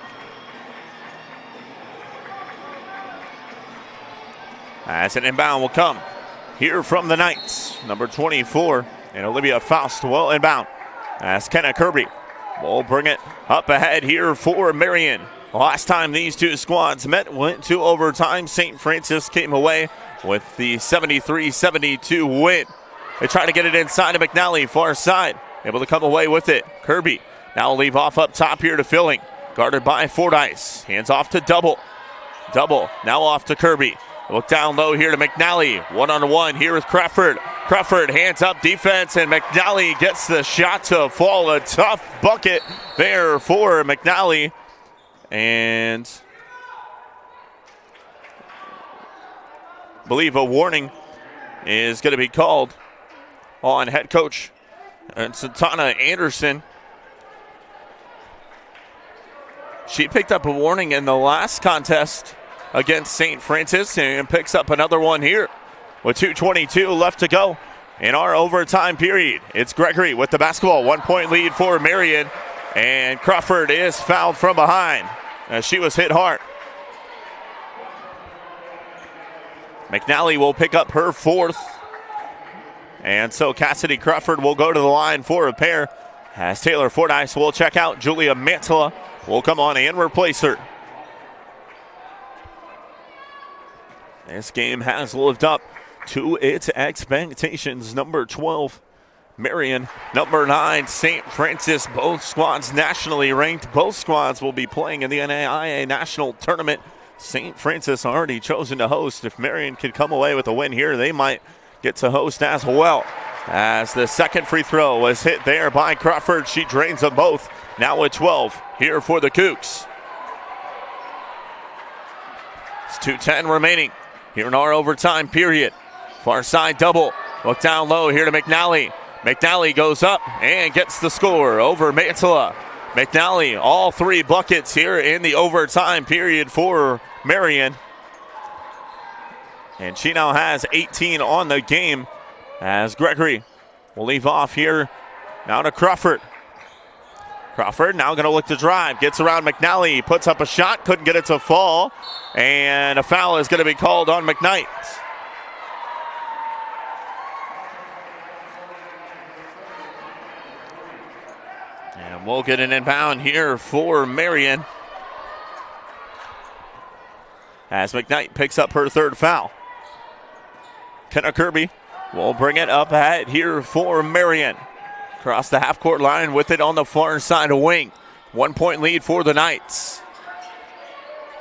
As an inbound will come here from the Knights. Number 24, And Olivia Faust will inbound. As Kenna Kirby will bring it up ahead here for Marian. Last time these two squads met, went to overtime. St. Francis came away with the 73-72 win. They try to get it inside of McNally, far side. Able to come away with it. Kirby now leave off up top here to Filling. Guarded by Fordyce. Hands off to Double. Double now off to Kirby. Look down low here to McNally. One-on-one here with Crawford. Crawford hands up defense, and McNally gets the shot to fall. A tough bucket there for McNally. And I believe a warning is going to be called on head coach Santana Anderson. She picked up a warning in the last contest against St. Francis and picks up another one here with 2:22 left to go in our overtime period. It's Gregory with the basketball. 1 point lead for Marian, and Crawford is fouled from behind as she was hit hard. McNally will pick up her fourth, and so Cassidy Crawford will go to the line for a pair as Taylor Fordyce will check out. Julia Mantilla will come on and replace her. This game has lived up to its expectations. Number 12, Marian. Number 9, St. Francis. Both squads nationally ranked. Both squads will be playing in the NAIA National Tournament. St. Francis already chosen to host. If Marian could come away with a win here, they might get to host as well. As the second free throw was hit there by Crawford, she drains them both. Now with 12 here for the Cougs. It's 2:10 remaining here in our overtime period. Far side double. Look down low here to McNally. McNally goes up and gets the score over Mantilla. McNally, all 3 buckets here in the overtime period for Marian. And she now has 18 on the game as Gregory will leave off here now to Crawford. Crawford now going to look to drive. Gets around McNally. Puts up a shot. Couldn't get it to fall. And a foul is going to be called on McKnight. And we'll get an inbound here for Marian as McKnight picks up her third foul. Kenna Kirby will bring it up ahead here for Marian. Across the half-court line with it on the far side of wing. 1 point lead for the Knights.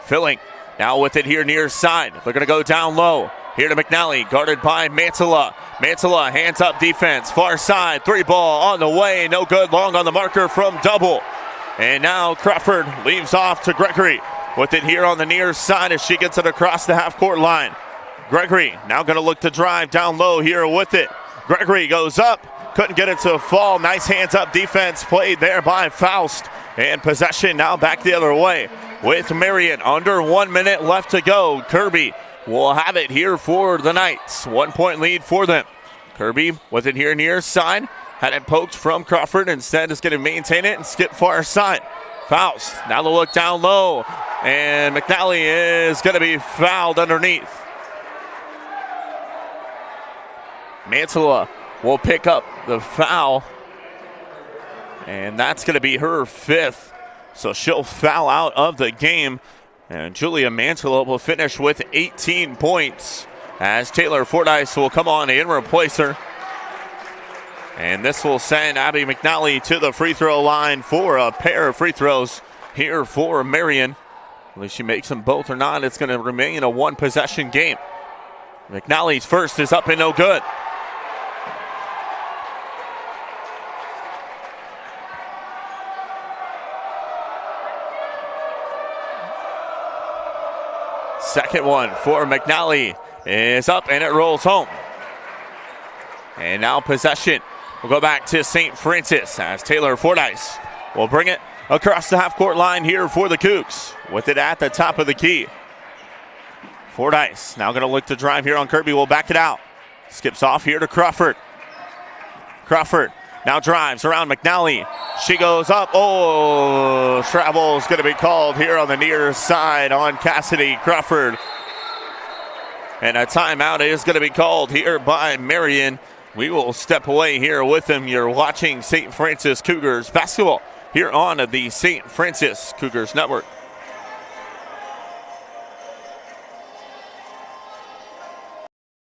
Filling now with it here near side. They're going to go down low. Here to McNally, guarded by Mantilla. Mantilla, hands up defense. Far side, 3 ball on the way. No good, long on the marker from Double. And now Crawford leaves off to Gregory. With it here on the near side as she gets it across the half-court line. Gregory now going to look to drive down low here with it. Gregory goes up. Couldn't get it to fall. Nice hands up defense played there by Faust. And possession now back the other way with Marian. Under 1 minute left to go. Kirby will have it here for the Knights. 1 point lead for them. Kirby with it here near side. Had it poked from Crawford. Instead is going to maintain it and skip far side. Faust now the look down low. And McNally is going to be fouled underneath. Mantilla will pick up the foul, and that's going to be her 5th. So she'll foul out of the game, and Julia Mantilla will finish with 18 points as Taylor Fordyce will come on and replace her. And this will send Abby McNally to the free throw line for a pair of free throws here for Marian. Whether she makes them both or not, it's going to remain a 1-possession game. McNally's first is up and no good. Second one for McNally is up and it rolls home. And now possession will go back to St. Francis as Taylor Fordyce will bring it across the half-court line here for the Cougs. With it at the top of the key. Fordyce now going to look to drive here on Kirby. Will back it out. Skips off here to Crawford. Crawford now drives around McNally. She goes up. Oh, travel is going to be called here on the near side on Cassidy Crawford. And a timeout is going to be called here by Marian We will step away here with them. You're watching St. Francis Cougars basketball here on the St. Francis Cougars Network.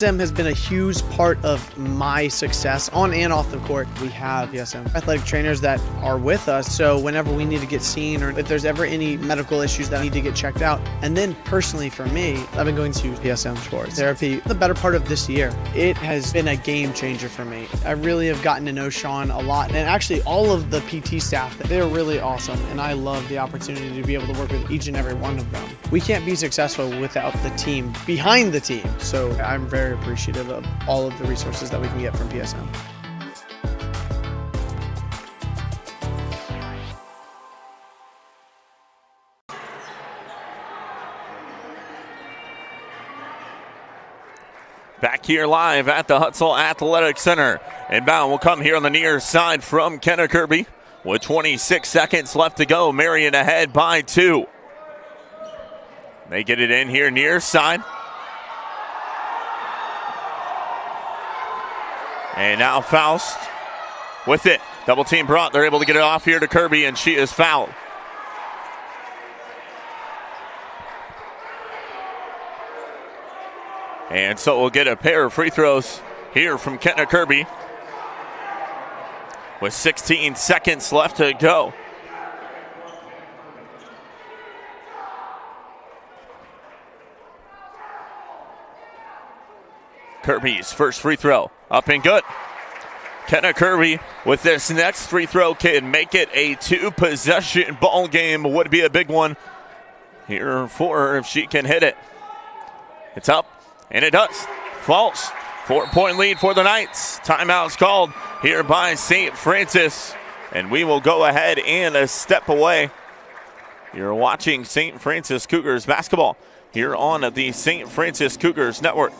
PSM has been a huge part of my success on and off the court. We have PSM athletic trainers that are with us, so whenever we need to get seen or if there's ever any medical issues that need to get checked out. And then personally for me, I've been going to PSM sports therapy the better part of this year. It has been a game changer for me. I really have gotten to know Sean a lot, and actually all of the PT staff, they're really awesome, and I love the opportunity to be able to work with each and every one of them. We can't be successful without the team behind the team, so I'm very appreciative of all of the resources that we can get from PSM. Back here live at the Hutzel Athletic Center. Inbound will come here on the near side from Kenna Kirby. With 26 seconds left to go, Marian ahead by 2. They get it in here near side. And now Faust with it. Double team brought. They're able to get it off here to Kirby, and she is fouled. And so we'll get a pair of free throws here from Kenna Kirby with 16 seconds left to go. Kirby's first free throw up and good. Kenna Kirby with this next free throw can make it a 2-possession ball game. Would be a big one here for her if she can hit it. It's up, and it does. False. 4-point lead for the Knights. Timeout's called here by St. Francis, and we will go ahead and step away. You're watching St. Francis Cougars basketball here on the St. Francis Cougars Network.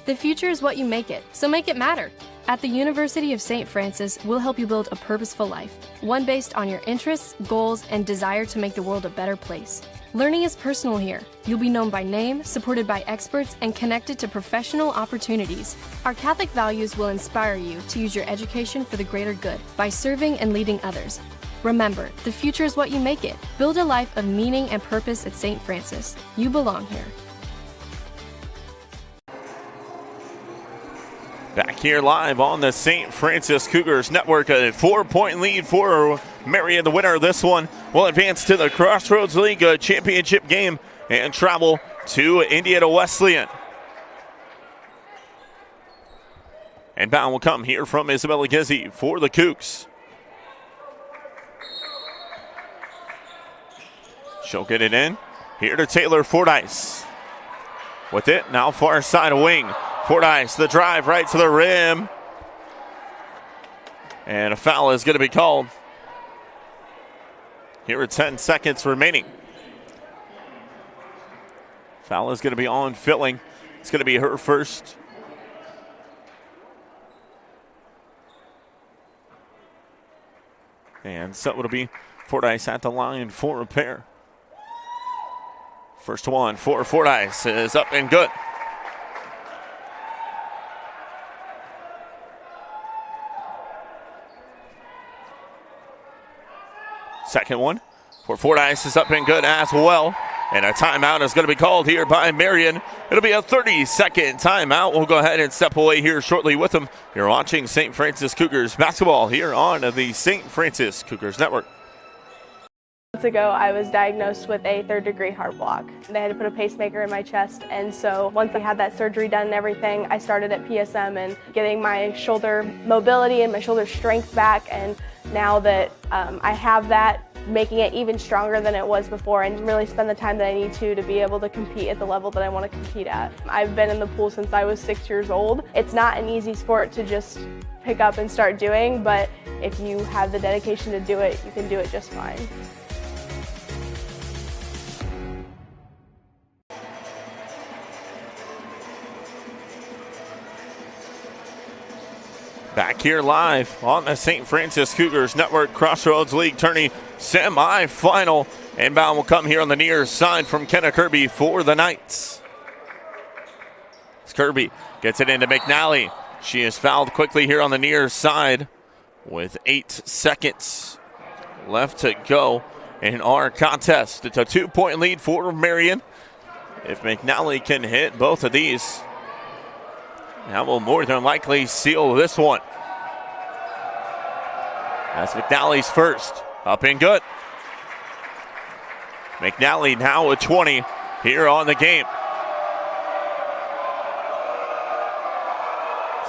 The future is what you make it, so make it matter. At the University of St. Francis, we'll help you build a purposeful life, one based on your interests, goals, and desire to make the world a better place. Learning is personal here. You'll be known by name, supported by experts, and connected to professional opportunities. Our Catholic values will inspire you to use your education for the greater good by serving and leading others. Remember, the future is what you make it. Build a life of meaning and purpose at St. Francis. You belong here. Back here live on the St. Francis Cougars Network, a 4-point lead for Marian. The winner of this one will advance to the Crossroads League championship game and travel to Indiana Wesleyan. And bound will come here from Isabella Gizzi for the Cougs. She'll get it in. Here to Taylor Fordyce. With it, now far side wing. Fordyce, the drive right to the rim. And a foul is going to be called. Here are 10 seconds remaining. Foul is going to be on Filling. It's going to be her first. And so it'll be Fordyce at the line for a pair. First one for Fordyce is up and good. Second one for Fordyce is up and good as well. And a timeout is going to be called here by Marian. It'll be a 30-second timeout. We'll go ahead and step away here shortly with them. You're watching St. Francis Cougars basketball here on the St. Francis Cougars Network. Months ago, I was diagnosed with a 3rd-degree heart block. They had to put a pacemaker in my chest, and so once I had that surgery done and everything, I started at PSM and getting my shoulder mobility and my shoulder strength back, and now that I have that, making it even stronger than it was before and really spend the time that I need to be able to compete at the level that I want to compete at. I've been in the pool since I was 6 years old. It's not an easy sport to just pick up and start doing, but if you have the dedication to do it, you can do it just fine. Back here live on the St. Francis Cougars Network Crossroads League Tourney semifinal. Inbound will come here on the near side from Kenna Kirby for the Knights. Kirby gets it into McNally. She is fouled quickly here on the near side with 8 seconds left to go in our contest. It's a 2-point lead for Marian. If McNally can hit both of these, that will more than likely seal this one. That's McNally's first. Up and good. McNally now with 20 here on the game.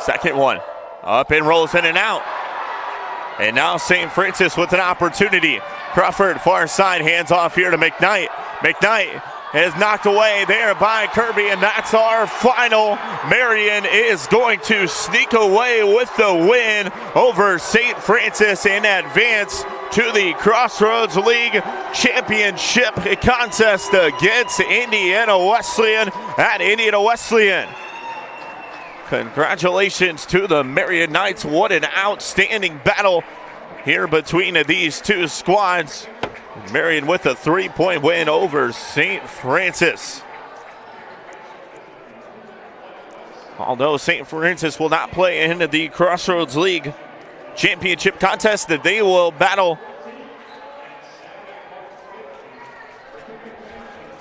Second one. Up and rolls in and out. And now St. Francis with an opportunity. Crawford, far side, hands off here to McKnight. McKnight is knocked away there by Kirby, and that's our final. Marian is going to sneak away with the win over St. Francis and advance to the Crossroads League Championship contest against Indiana Wesleyan at Indiana Wesleyan. Congratulations to the Marian Knights. What an outstanding battle here between these two squads. Marian with a 3-point win over St. Francis. Although St. Francis will not play in the Crossroads League Championship contest, that they will battle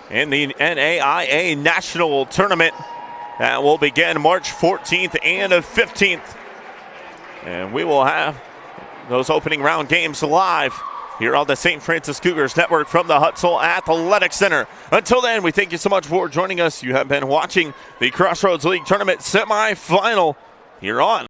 in the NAIA National Tournament. That will begin March 14th and 15th. And we will have those opening round games live here on the St. Francis Cougars Network from the Hutzel Athletic Center. Until then, we thank you so much for joining us. You have been watching the Crossroads League Tournament semifinal here on